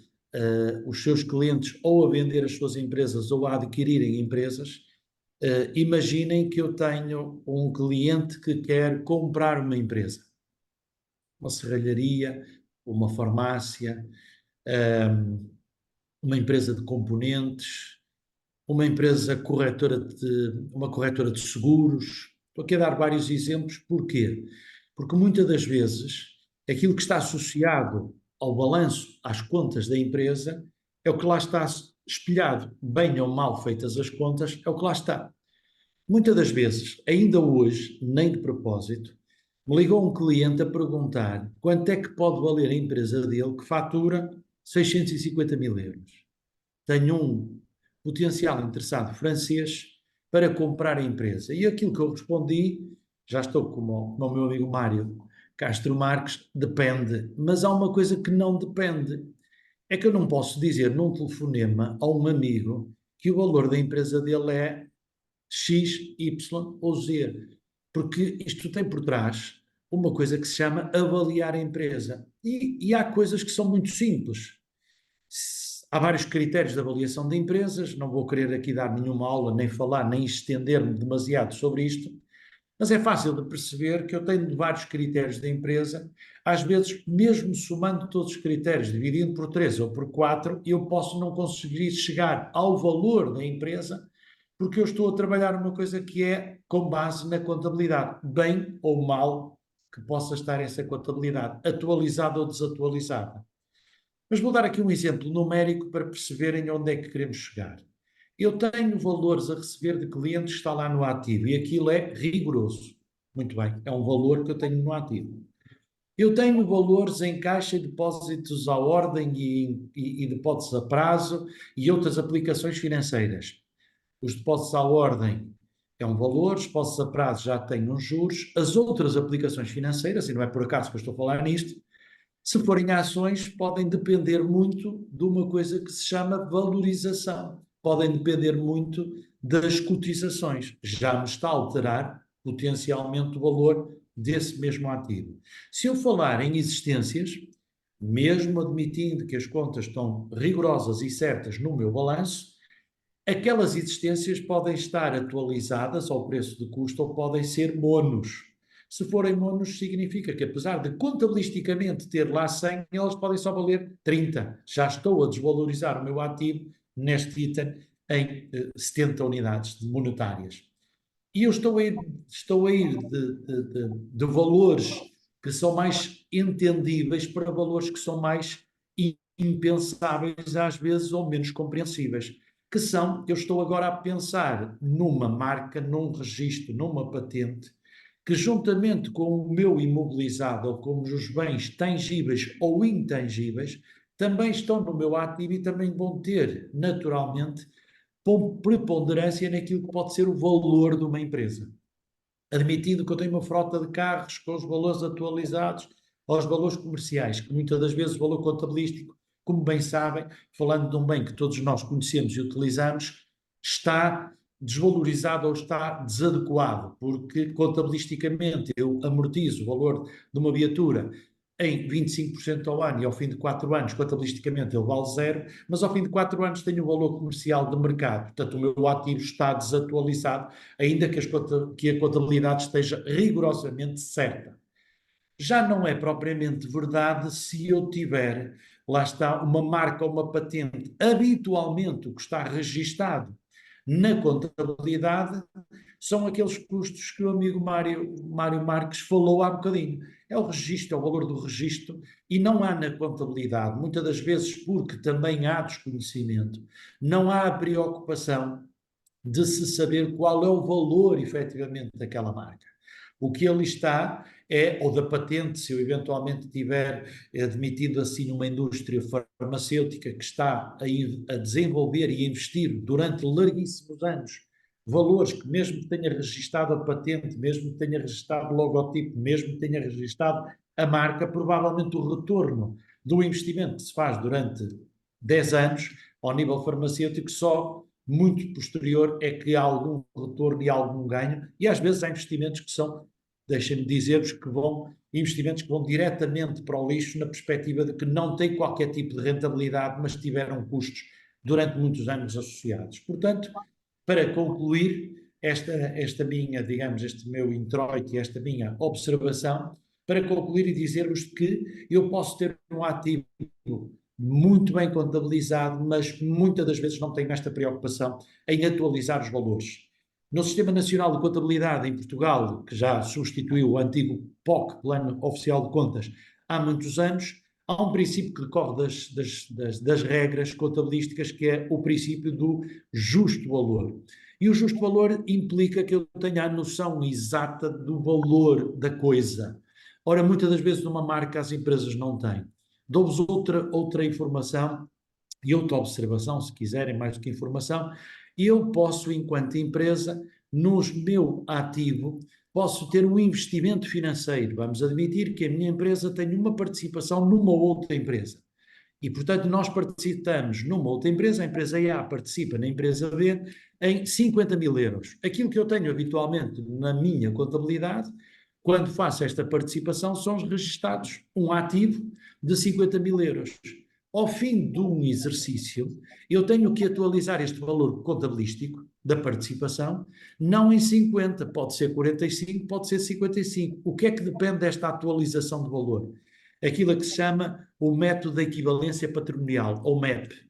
os seus clientes ou a vender as suas empresas ou a adquirirem empresas. Imaginem que eu tenho um cliente que quer comprar uma empresa, uma serralharia, uma farmácia, uma empresa de componentes, uma corretora de seguros. Estou aqui a dar vários exemplos. Porquê? Porque muitas das vezes aquilo que está associado ao balanço, às contas da empresa, é o que lá está espelhado. Bem ou mal feitas as contas, é o que lá está. Muitas das vezes, ainda hoje, nem de propósito, me ligou um cliente a perguntar quanto é que pode valer a empresa dele que fatura 650 mil euros. Tenho um potencial interessado francês para comprar a empresa. E aquilo que eu respondi, já estou como o meu amigo Mário Castro Marques, depende. Mas há uma coisa que não depende. É que eu não posso dizer num telefonema a um amigo que o valor da empresa dele é X, Y ou Z. Porque isto tem por trás uma coisa que se chama avaliar a empresa. E há coisas que são muito simples. Há vários critérios de avaliação de empresas, não vou querer aqui dar nenhuma aula, nem falar, nem estender-me demasiado sobre isto, mas é fácil de perceber que eu tenho vários critérios da empresa, às vezes, mesmo somando todos os critérios, dividindo por 3 ou por 4, eu posso não conseguir chegar ao valor da empresa, porque eu estou a trabalhar uma coisa que é com base na contabilidade, bem ou mal que possa estar essa contabilidade, atualizada ou desatualizada. Mas vou dar aqui um exemplo numérico para perceberem onde é que queremos chegar. Eu tenho valores a receber de clientes que está lá no ativo e aquilo é rigoroso. Muito bem, é um valor que eu tenho no ativo. Eu tenho valores em caixa e depósitos à ordem e depósitos a prazo e outras aplicações financeiras. Os depósitos à ordem é um valor, os depósitos a prazo já têm uns juros. As outras aplicações financeiras, e não é por acaso que eu estou a falar nisto, se forem ações, podem depender muito de uma coisa que se chama valorização. Podem depender muito das cotizações. Já me está a alterar potencialmente o valor desse mesmo ativo. Se eu falar em existências, mesmo admitindo que as contas estão rigorosas e certas no meu balanço, aquelas existências podem estar atualizadas ao preço de custo ou podem ser monos. Se forem monos, significa que, apesar de contabilisticamente ter lá 100, elas podem só valer 30. Já estou a desvalorizar o meu ativo neste item em 70 unidades monetárias. E eu estou a ir de valores que são mais entendíveis para valores que são mais impensáveis às vezes ou menos compreensíveis. Que são, eu estou agora a pensar numa marca, num registro, numa patente, que juntamente com o meu imobilizado ou com os bens tangíveis ou intangíveis, também estão no meu ativo e também vão ter, naturalmente, preponderância naquilo que pode ser o valor de uma empresa. Admitindo que eu tenho uma frota de carros com os valores atualizados aos valores comerciais, que muitas das vezes o valor contabilístico, como bem sabem, falando de um bem que todos nós conhecemos e utilizamos, está desvalorizado ou está desadequado, porque contabilisticamente eu amortizo o valor de uma viatura em 25% ao ano e ao fim de 4 anos, contabilisticamente ele vale 0, mas ao fim de 4 anos tem o valor comercial de mercado. Portanto, o meu ativo está desatualizado, ainda que a contabilidade esteja rigorosamente certa. Já não é propriamente verdade se eu tiver, lá está, uma marca ou uma patente. Habitualmente o que está registado na contabilidade são aqueles custos que o amigo Mário Marques falou há bocadinho. É o registro, é o valor do registro, e não há na contabilidade, muitas das vezes porque também há desconhecimento, não há a preocupação de se saber qual é o valor efetivamente daquela marca. O que ali está é, ou da patente, se eu eventualmente tiver admitido assim numa indústria farmacêutica que está a desenvolver e a investir durante larguíssimos anos valores que mesmo que tenha registado a patente, mesmo que tenha registado o logotipo, mesmo que tenha registado a marca, provavelmente o retorno do investimento que se faz durante 10 anos ao nível farmacêutico só muito posterior é que há algum retorno e algum ganho, e às vezes há investimentos que são, deixem-me dizer-vos, investimentos que vão diretamente para o lixo na perspectiva de que não têm qualquer tipo de rentabilidade, mas tiveram custos durante muitos anos associados. Portanto, para concluir esta minha, digamos, este meu introito e esta minha observação, para concluir e dizer-vos que eu posso ter um ativo muito bem contabilizado, mas muitas das vezes não tenho esta preocupação em atualizar os valores. No Sistema Nacional de Contabilidade em Portugal, que já substituiu o antigo POC, Plano Oficial de Contas, há muitos anos, há um princípio que decorre das regras contabilísticas, que é o princípio do justo valor. E o justo valor implica que eu tenha a noção exata do valor da coisa. Ora, muitas das vezes numa marca as empresas não têm. Dou-vos outra informação e outra observação, se quiserem, mais do que informação. Eu posso, enquanto empresa, no meu ativo, posso ter um investimento financeiro. Vamos admitir que a minha empresa tem uma participação numa outra empresa. E, portanto, nós participamos numa outra empresa, a empresa A participa na empresa B em 50 mil euros. Aquilo que eu tenho habitualmente na minha contabilidade, quando faço esta participação, são registados um ativo de 50 mil euros. Ao fim de um exercício, eu tenho que atualizar este valor contabilístico da participação, não em 50, pode ser 45, pode ser 55. O que é que depende desta atualização de valor? Aquilo que se chama o método da equivalência patrimonial, ou MEP.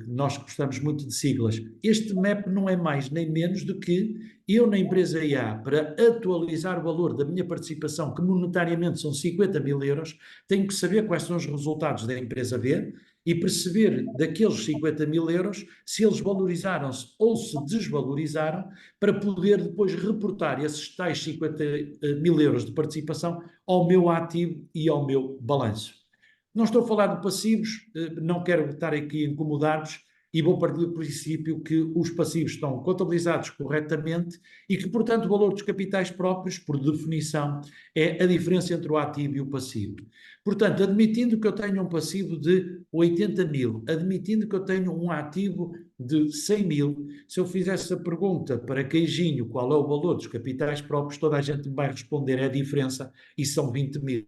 Nós gostamos muito de siglas. Este MEP não é mais nem menos do que eu, na empresa A, para atualizar o valor da minha participação, que monetariamente são 50 mil euros, tenho que saber quais são os resultados da empresa B e perceber daqueles 50 mil euros se eles valorizaram-se ou se desvalorizaram, para poder depois reportar esses tais 50 mil euros de participação ao meu ativo e ao meu balanço. Não estou a falar de passivos, não quero estar aqui a incomodar-vos, e vou partir do princípio que os passivos estão contabilizados corretamente e que, portanto, o valor dos capitais próprios, por definição, é a diferença entre o ativo e o passivo. Portanto, admitindo que eu tenho um passivo de 80 mil, admitindo que eu tenho um ativo de 100 mil, se eu fizesse a pergunta para Queijinho qual é o valor dos capitais próprios, toda a gente vai responder é a diferença e são 20 mil.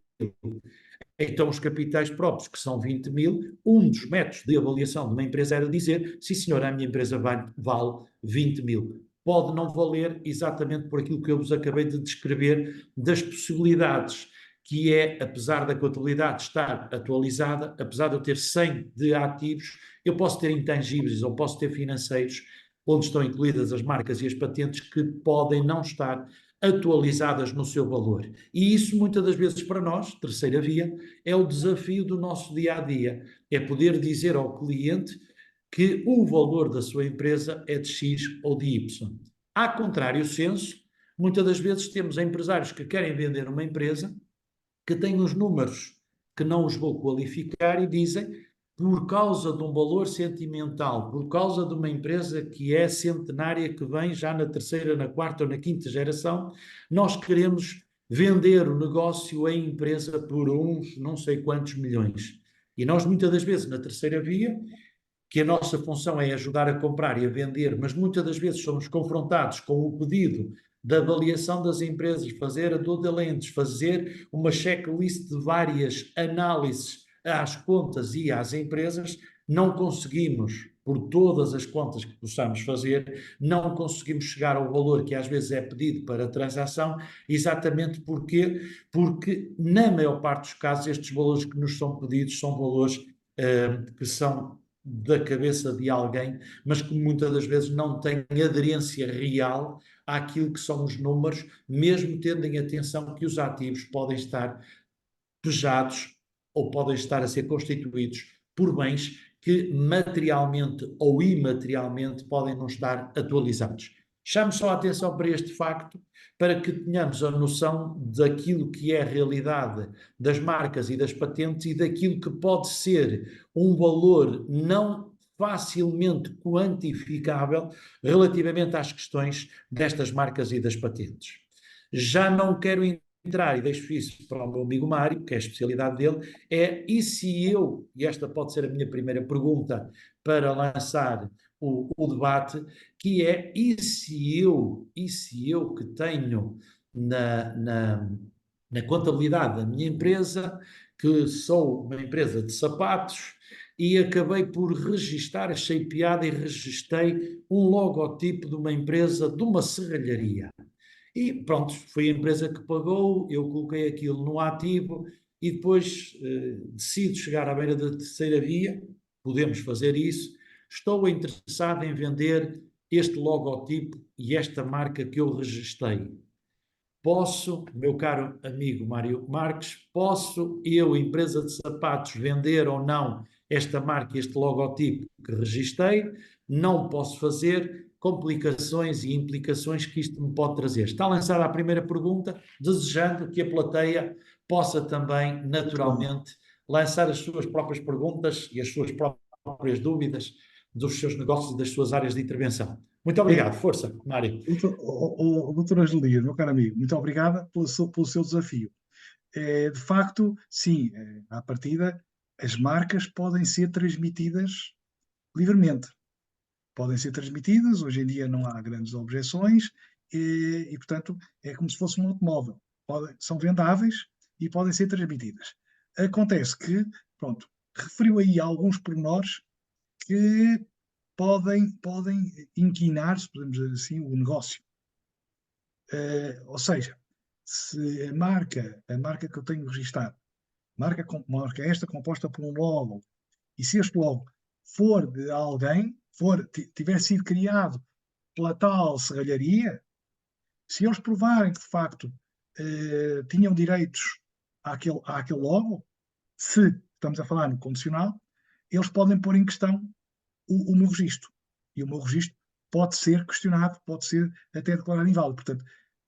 Então, os capitais próprios, que são 20 mil, um dos métodos de avaliação de uma empresa era dizer, sim senhor, a minha empresa vale 20 mil. Pode não valer exatamente por aquilo que eu vos acabei de descrever das possibilidades, que é, apesar da contabilidade estar atualizada, apesar de eu ter 100 de ativos, eu posso ter intangíveis ou posso ter financeiros, onde estão incluídas as marcas e as patentes, que podem não estar atualizadas no seu valor. E isso, muitas das vezes, para nós, terceira via, é o desafio do nosso dia-a-dia, é poder dizer ao cliente que o valor da sua empresa é de X ou de Y. A contrário senso, muitas das vezes temos empresários que querem vender uma empresa, que têm os números que não os vou qualificar e dizem, por causa de um valor sentimental, por causa de uma empresa que é centenária, que vem já na terceira, na quarta ou na quinta geração, nós queremos vender o negócio, a empresa, por uns não sei quantos milhões. E nós, muitas das vezes, na terceira via, que a nossa função é ajudar a comprar e a vender, mas muitas das vezes somos confrontados com o pedido da avaliação das empresas, fazer a due diligence, fazer uma checklist de várias análises às contas e às empresas, não conseguimos, por todas as contas que possamos fazer, não conseguimos chegar ao valor que às vezes é pedido para a transação, exatamente porque na maior parte dos casos estes valores que nos são pedidos são valores que são da cabeça de alguém, mas que muitas das vezes não têm aderência real àquilo que são os números, mesmo tendo em atenção que os ativos podem estar pejados ou podem estar a ser constituídos por bens que materialmente ou imaterialmente podem não estar atualizados. Chamo só a atenção para este facto, para que tenhamos a noção daquilo que é a realidade das marcas e das patentes e daquilo que pode ser um valor não facilmente quantificável relativamente às questões destas marcas e das patentes. Já não quero entrar, e deixo isso para o meu amigo Mário, que é a especialidade dele, e se eu, e esta pode ser a minha primeira pergunta para lançar o debate, que é, e se eu que tenho na contabilidade da minha empresa, que sou uma empresa de sapatos, e acabei por registar, achei piada e registrei um logotipo de uma empresa, de uma serralharia. E pronto, foi a empresa que pagou, eu coloquei aquilo no ativo e depois decido chegar à beira da terceira via, podemos fazer isso, estou interessado em vender este logotipo e esta marca que eu registrei. Posso, meu caro amigo Mário Marques, posso eu, empresa de sapatos, vender ou não esta marca, este logotipo que registrei? Não posso fazer, complicações e implicações que isto me pode trazer. Está lançada a primeira pergunta, desejando que a plateia possa também, naturalmente, lançar as suas próprias perguntas e as suas próprias dúvidas dos seus negócios e das suas áreas de intervenção. Muito obrigado. Força, Mário. Doutor Ângelo Dias, meu caro amigo, muito obrigado pelo seu desafio. De facto, sim, à partida, as marcas podem ser transmitidas livremente. Podem ser transmitidas, hoje em dia não há grandes objeções, portanto, é como se fosse um automóvel. são vendáveis e podem ser transmitidas. Acontece que, pronto, referiu aí alguns pormenores que podem inquinar, se podemos dizer assim, o negócio. Ou seja, se a marca que eu tenho registado, marca esta composta por um logo, e se este logo for de alguém, tiver sido criado pela tal serralharia, se eles provarem que de facto tinham direitos àquele logo, se estamos a falar no condicional, eles podem pôr em questão o meu registro. E o meu registro pode ser questionado, pode ser até declarado inválido. Portanto,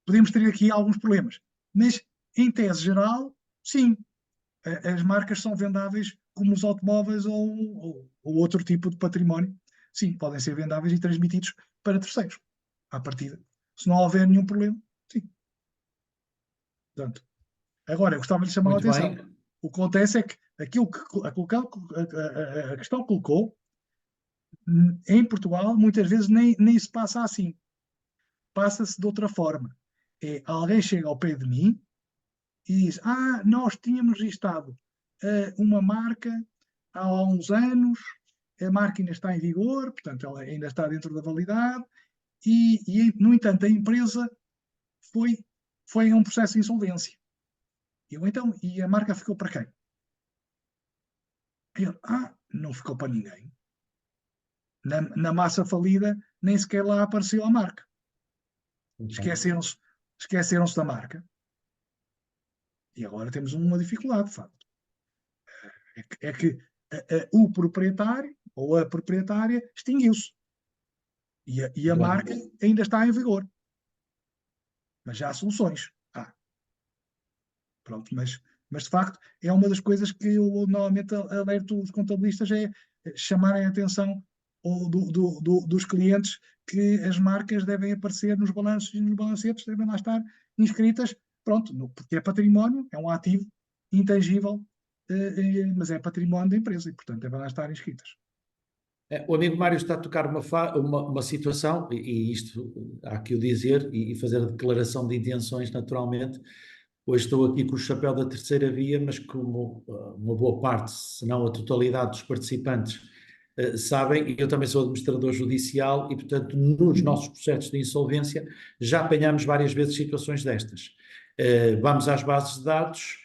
podemos ter aqui alguns problemas. Mas, em tese geral, sim, as marcas são vendáveis como os automóveis ou outro tipo de património. Sim, podem ser vendáveis e transmitidos para terceiros, à partida. Se não houver nenhum problema, sim. Portanto, agora, eu gostava de chamar a Muito atenção. bem. O que acontece é que aquilo que a questão colocou, em Portugal, muitas vezes nem se passa assim. Passa-se de outra forma. Alguém chega ao pé de mim e diz: nós tínhamos registado uma marca há uns anos, a marca ainda está em vigor, portanto, ela ainda está dentro da validade, no entanto, a empresa foi em um processo de insolvência. Então, e a marca ficou para quem? Ele, não ficou para ninguém. Na massa falida, nem sequer lá apareceu a marca. Esqueceram-se da marca. E agora temos uma dificuldade, de facto. É que o proprietário ou a proprietária extinguiu-se. E a marca ainda está em vigor. Mas já há soluções. Pronto, mas de facto é uma das coisas que eu normalmente alerto os contabilistas, é chamarem a atenção dos clientes que as marcas devem aparecer nos balanços e nos balancetes, devem lá estar inscritas, pronto, porque é património, é um ativo intangível, mas é património da empresa e, portanto, devem lá estar inscritas. O amigo Mário está a tocar uma situação, e isto há que o dizer e fazer a declaração de intenções, naturalmente. Hoje estou aqui com o chapéu da terceira via, mas como uma boa parte, se não a totalidade dos participantes sabem, e eu também sou administrador judicial e, portanto, nos nossos processos de insolvência já apanhamos várias vezes situações destas. Vamos às bases de dados,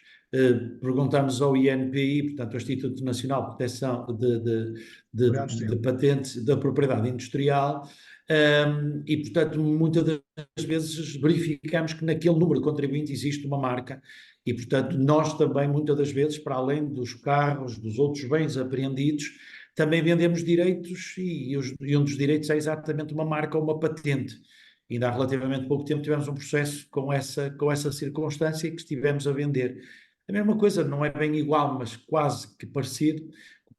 perguntamos ao INPI, portanto, ao Instituto Nacional de Proteção de Patentes da Propriedade Industrial, e, portanto, muitas das vezes verificamos que naquele número de contribuinte existe uma marca e, portanto, nós também, muitas das vezes, para além dos carros, dos outros bens apreendidos, também vendemos direitos e um dos direitos é exatamente uma marca ou uma patente. Ainda há relativamente pouco tempo tivemos um processo com essa circunstância que estivemos a vender. A mesma coisa, não é bem igual, mas quase que parecido.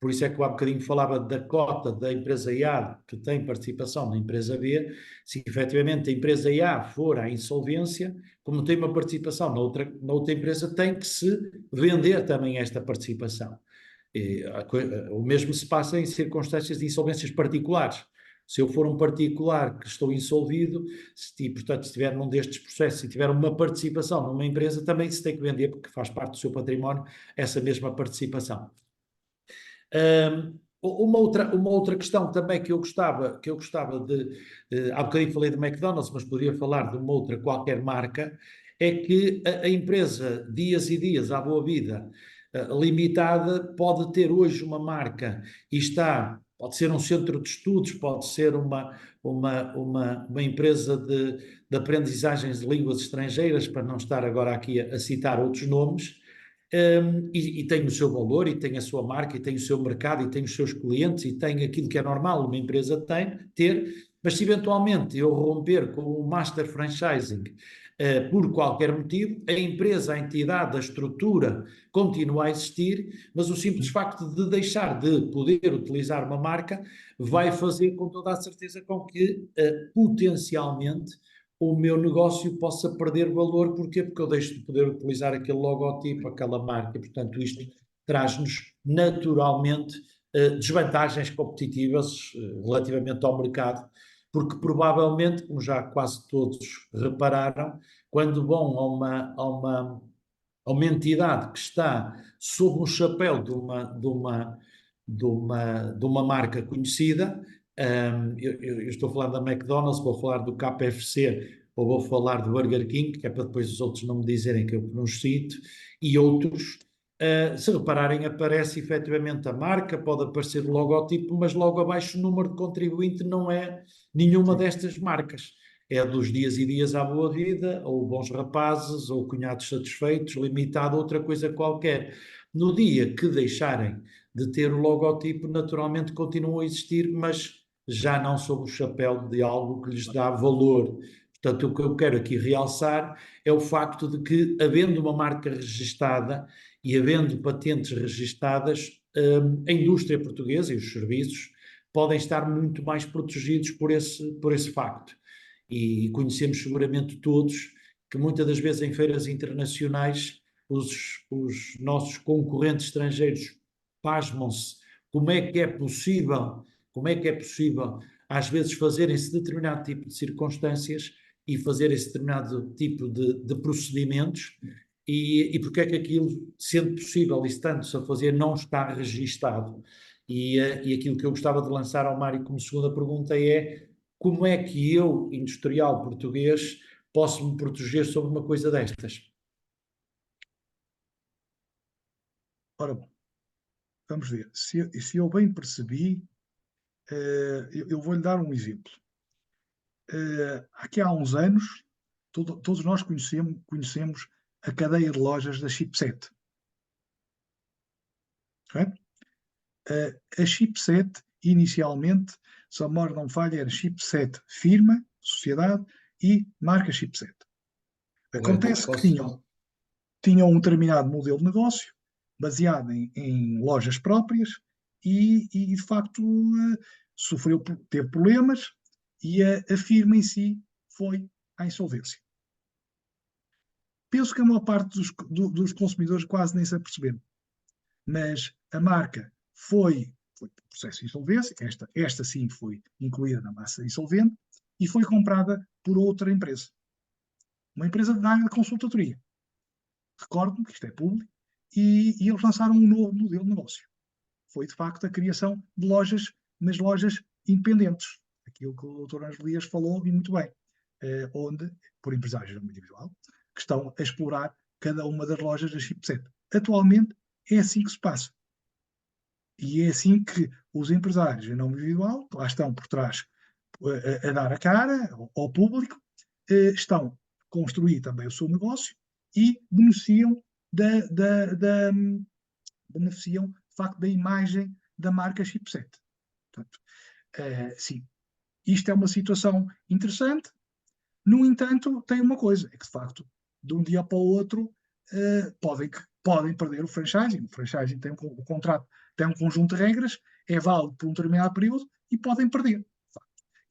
Por isso é que eu há bocadinho falava da cota da empresa A que tem participação na empresa B. Se efetivamente a empresa A for à insolvência, como tem uma participação na outra empresa, tem que se vender também esta participação. O mesmo se passa em circunstâncias de insolvências particulares. Se eu for um particular que estou insolvido, portanto, se estiver num destes processos e tiver uma participação numa empresa, também se tem que vender, porque faz parte do seu património essa mesma participação. Uma outra questão também que eu gostava de, há bocadinho falei de McDonald's, mas poderia falar de uma outra qualquer marca, é que a empresa Dias e Dias à Boa Vida Limitada pode ter hoje uma marca e pode ser um centro de estudos, pode ser uma empresa de aprendizagens de línguas estrangeiras, para não estar agora aqui a citar outros nomes, e tem o seu valor, e tem a sua marca, e tem o seu mercado, e tem os seus clientes, e tem aquilo que é normal uma empresa ter, mas se eventualmente eu romper com o Master Franchising por qualquer motivo, a empresa, a entidade, a estrutura continua a existir, mas o simples facto de deixar de poder utilizar uma marca vai fazer com toda a certeza com que potencialmente o meu negócio possa perder valor. Porquê? Porque eu deixo de poder utilizar aquele logotipo, aquela marca, e, portanto, isto traz-nos naturalmente desvantagens competitivas relativamente ao mercado, porque provavelmente, como já quase todos repararam, quando vão a uma entidade que está sob o chapéu de uma marca conhecida, eu estou a falar da McDonald's, vou falar do KFC ou vou falar do Burger King, que é para depois os outros não me dizerem que eu não cito, e outros. Se repararem, aparece efetivamente a marca, pode aparecer o logotipo, mas logo abaixo o número de contribuinte não é nenhuma destas marcas. É dos Dias e Dias à Boa Vida, ou Bons Rapazes, ou Cunhados Satisfeitos, limitado a outra coisa qualquer. No dia que deixarem de ter o logotipo, naturalmente continuam a existir, mas já não sob o chapéu de algo que lhes dá valor. Portanto, o que eu quero aqui realçar é o facto de que, havendo uma marca registada e havendo patentes registadas, a indústria portuguesa e os serviços podem estar muito mais protegidos por esse facto. E conhecemos seguramente todos que muitas das vezes em feiras internacionais os nossos concorrentes estrangeiros pasmam-se como é que é possível às vezes fazerem-se determinado tipo de circunstâncias e fazer esse determinado tipo de procedimentos e porque é que aquilo, sendo possível e estando-se a fazer, não está registado. E aquilo que eu gostava de lançar ao Mário como segunda pergunta é como é que eu, industrial português, posso me proteger sobre uma coisa destas? Ora bom, vamos ver. Se eu bem percebi, eu vou-lhe dar um exemplo. Aqui há uns anos, todos nós conhecemos a cadeia de lojas da Chipset. Correto? A Chipset, inicialmente, se a memória não me falha, era Chipset firma, sociedade e marca Chipset. Acontece que tinham um determinado modelo de negócio baseado em lojas próprias e de facto, teve problemas e a firma em si foi à insolvência. Penso que a maior parte dos consumidores quase nem se aperceberam, mas a marca foi processo de insolvência, esta sim foi incluída na massa insolvente e foi comprada por outra empresa, uma empresa da área de consultadoria. Recordo-me que isto é público e eles lançaram um novo modelo de negócio. Foi de facto a criação de lojas, mas lojas independentes, aquilo que o Dr. Ângelo Dias falou e muito bem, onde, por empresários individual, que estão a explorar cada uma das lojas da Chipset. Atualmente é assim que se passa. E é assim que os empresários em nome individual, que lá estão por trás a dar a cara ao público, estão a construir também o seu negócio e beneficiam beneficiam de facto da imagem da marca Chipset. Portanto, sim, isto é uma situação interessante. No entanto, tem uma coisa, é que de facto, de um dia para o outro, podem perder o franchising. O franchising tem o contrato, tem um conjunto de regras, é válido por um determinado período e podem perder.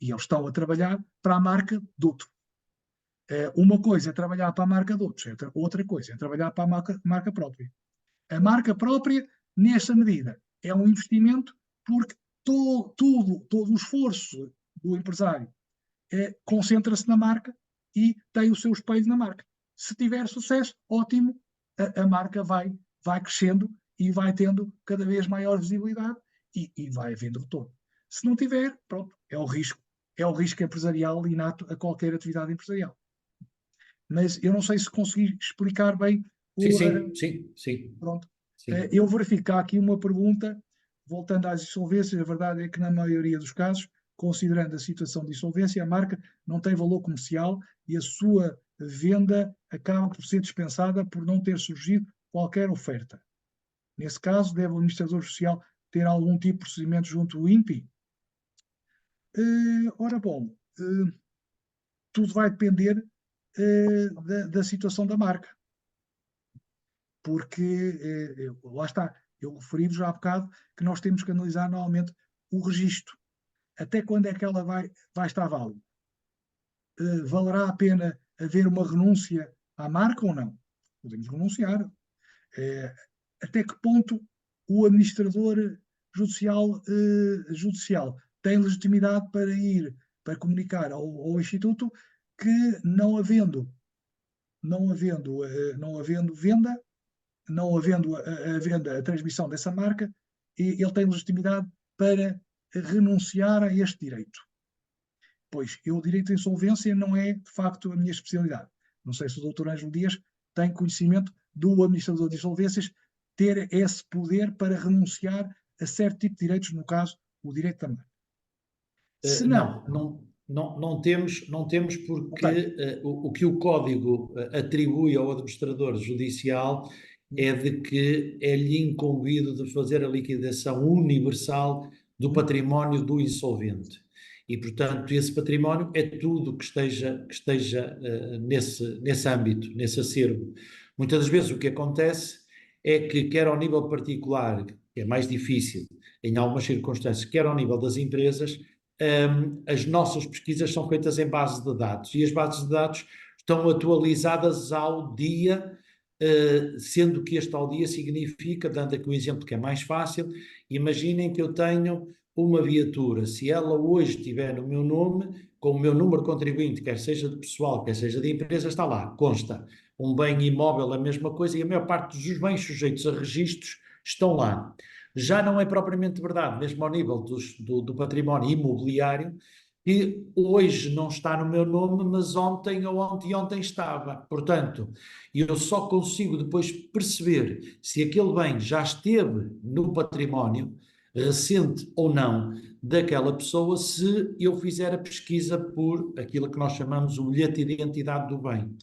E eles estão a trabalhar para a marca de outro. Uma coisa é trabalhar para a marca de outros, outra coisa é trabalhar para a marca própria. A marca própria, nessa medida, é um investimento porque todo o esforço do empresário concentra-se na marca e tem o seu espelho na marca. Se tiver sucesso, ótimo, a marca vai crescendo e vai tendo cada vez maior visibilidade e vai havendo retorno. Se não tiver, pronto, é o risco empresarial inato a qualquer atividade empresarial. Mas eu não sei se consegui explicar bem Sim. Pronto. Sim. Eu verifico aqui uma pergunta, voltando às insolvências, a verdade é que na maioria dos casos, considerando a situação de insolvência, a marca não tem valor comercial e a sua venda acaba por ser dispensada por não ter surgido qualquer oferta. Nesse caso, deve o administrador social ter algum tipo de procedimento junto ao INPI? Ora bom, tudo vai depender da situação da marca. Porque, lá está, eu referi-vos já há bocado que nós temos que analisar normalmente o registro. Até quando é que ela vai estar válida? Valerá a pena haver uma renúncia à marca ou não? Podemos renunciar. Até que ponto o administrador judicial tem legitimidade para comunicar ao Instituto que não havendo venda, não havendo a venda, a transmissão dessa marca, ele tem legitimidade para renunciar a este direito. Pois o direito de insolvência não é, de facto, a minha especialidade. Não sei se o Dr. Ângelo Dias tem conhecimento do administrador de insolvências ter esse poder para renunciar a certo tipo de direitos, no caso, o direito da marca. Se não, não temos porque o que o Código atribui ao administrador judicial é de que é-lhe incumbido de fazer a liquidação universal do património do insolvente. E, portanto, esse património é tudo que esteja nesse âmbito, nesse acervo. Muitas das vezes o que acontece é que, quer ao nível particular, que é mais difícil em algumas circunstâncias, quer ao nível das empresas, as nossas pesquisas são feitas em base de dados e as bases de dados estão atualizadas ao dia, sendo que este ao dia significa, dando aqui um exemplo que é mais fácil, imaginem que eu tenho uma viatura, se ela hoje estiver no meu nome, com o meu número de contribuinte, quer seja de pessoal, quer seja de empresa, está lá, consta. Um bem imóvel, a mesma coisa, e a maior parte dos bens sujeitos a registros estão lá. Já não é propriamente verdade, mesmo ao nível do património imobiliário, que hoje não está no meu nome, mas ontem ou anteontem estava. Portanto, eu só consigo depois perceber se aquele bem já esteve no património, recente ou não, daquela pessoa, se eu fizer a pesquisa por aquilo que nós chamamos o bilhete de identidade do bem.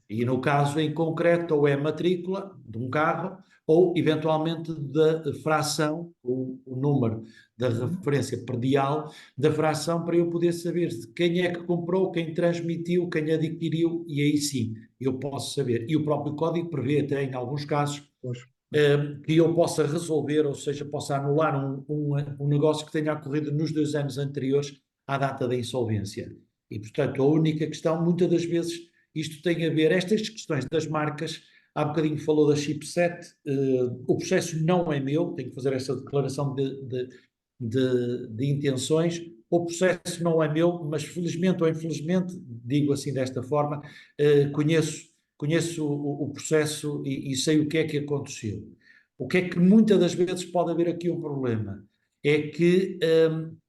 E no caso em concreto, ou é a matrícula de um carro, ou eventualmente da fração, o número da referência predial da fração, para eu poder saber quem é que comprou, quem transmitiu, quem adquiriu, e aí sim eu posso saber. E o próprio código prevê até em alguns casos que eu possa resolver, ou seja, possa anular um negócio que tenha ocorrido nos 2 anos anteriores à data da insolvência. E, portanto, a única questão, muitas das vezes, isto tem a ver, estas questões das marcas, há bocadinho falou da chipset, o processo não é meu, tenho que fazer essa declaração de intenções, o processo não é meu, mas felizmente ou infelizmente, digo assim desta forma, conheço o processo e sei o que é que aconteceu. O que é que muitas das vezes pode haver aqui um problema? É que,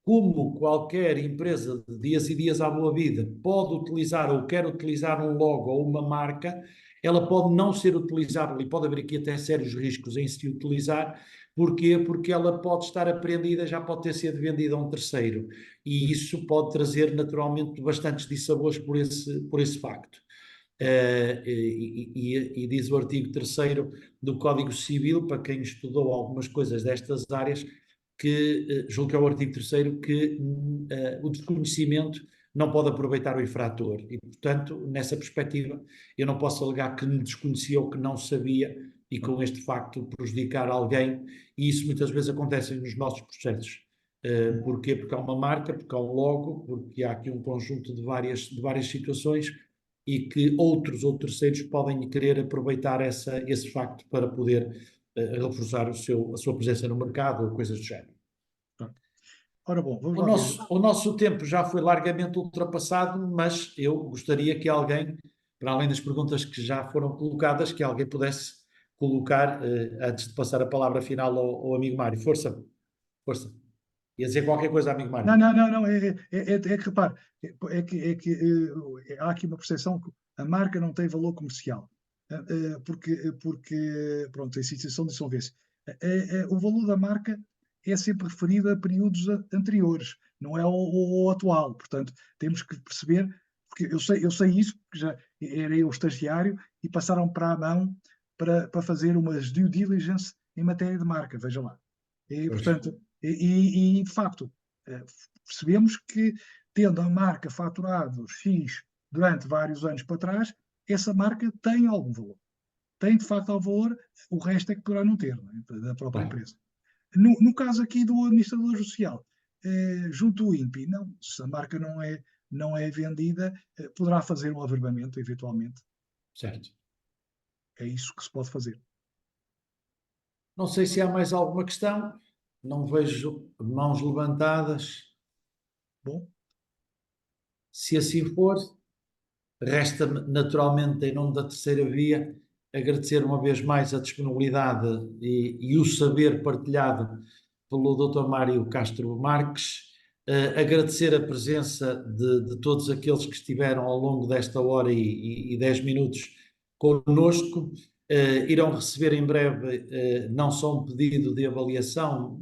como qualquer empresa de dias e dias à boa vida pode utilizar ou quer utilizar um logo ou uma marca, ela pode não ser utilizável e pode haver aqui até sérios riscos em se utilizar. Porquê? Porque ela pode estar apreendida, já pode ter sido vendida a um terceiro. E isso pode trazer naturalmente bastantes dissabores por esse facto. E diz o artigo 3º do Código Civil, para quem estudou algumas coisas destas áreas, que julgo que é o artigo 3º, que o desconhecimento não pode aproveitar o infrator. E, portanto, nessa perspectiva, eu não posso alegar que me desconhecia ou que não sabia e com este facto prejudicar alguém, e isso muitas vezes acontece nos nossos processos. Porquê? Porque há uma marca, porque há um logo, porque há aqui um conjunto de várias situações e que outros ou terceiros podem querer aproveitar esse facto para poder reforçar a sua presença no mercado ou coisas do género. Ora bom, vamos lá ver. O nosso tempo já foi largamente ultrapassado, mas eu gostaria que alguém, para além das perguntas que já foram colocadas, que alguém pudesse colocar, antes de passar a palavra final ao amigo Mário. Força. Ia dizer qualquer coisa, amigo Mário. Não, é que repare, há aqui uma percepção que a marca não tem valor comercial, porque pronto, a situação de insolvência. O valor da marca é sempre referido a períodos anteriores, não é ao atual. Portanto, temos que perceber, porque eu sei isso, porque já era eu estagiário e passaram para a mão para fazer umas due diligence em matéria de marca, veja lá. E, portanto, de facto, percebemos que, tendo a marca faturado X durante vários anos para trás, essa marca tem algum valor. Tem, de facto, algum valor, o resto é que poderá não ter, não é? Da própria empresa. No caso aqui do administrador judicial, junto ao INPI, não, se a marca não é vendida, poderá fazer um averbamento, eventualmente. Certo. É isso que se pode fazer. Não sei se há mais alguma questão. Não vejo mãos levantadas. Bom, Se assim for, resta-me naturalmente, em nome da terceira via, agradecer uma vez mais a disponibilidade e o saber partilhado pelo Dr. Mário Castro Marques, agradecer a presença de todos aqueles que estiveram ao longo desta hora e 10 minutos connosco. Irão receber em breve não só um pedido de avaliação,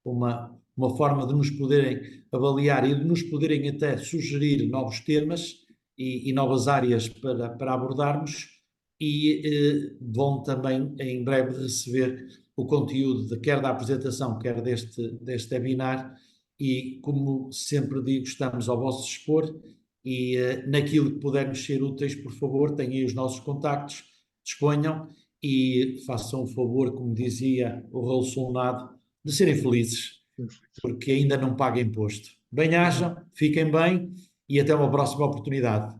uma forma de nos poderem avaliar e de nos poderem até sugerir novos temas e novas áreas para abordarmos, e vão também em breve receber o conteúdo quer da apresentação, quer deste webinar, e como sempre digo, estamos ao vosso dispor, e naquilo que pudermos ser úteis, por favor, tenham aí os nossos contactos, disponham e façam o favor, como dizia o Raul Solnado, de serem felizes, porque ainda não pagam imposto. Bem-ajam, fiquem bem e até uma próxima oportunidade.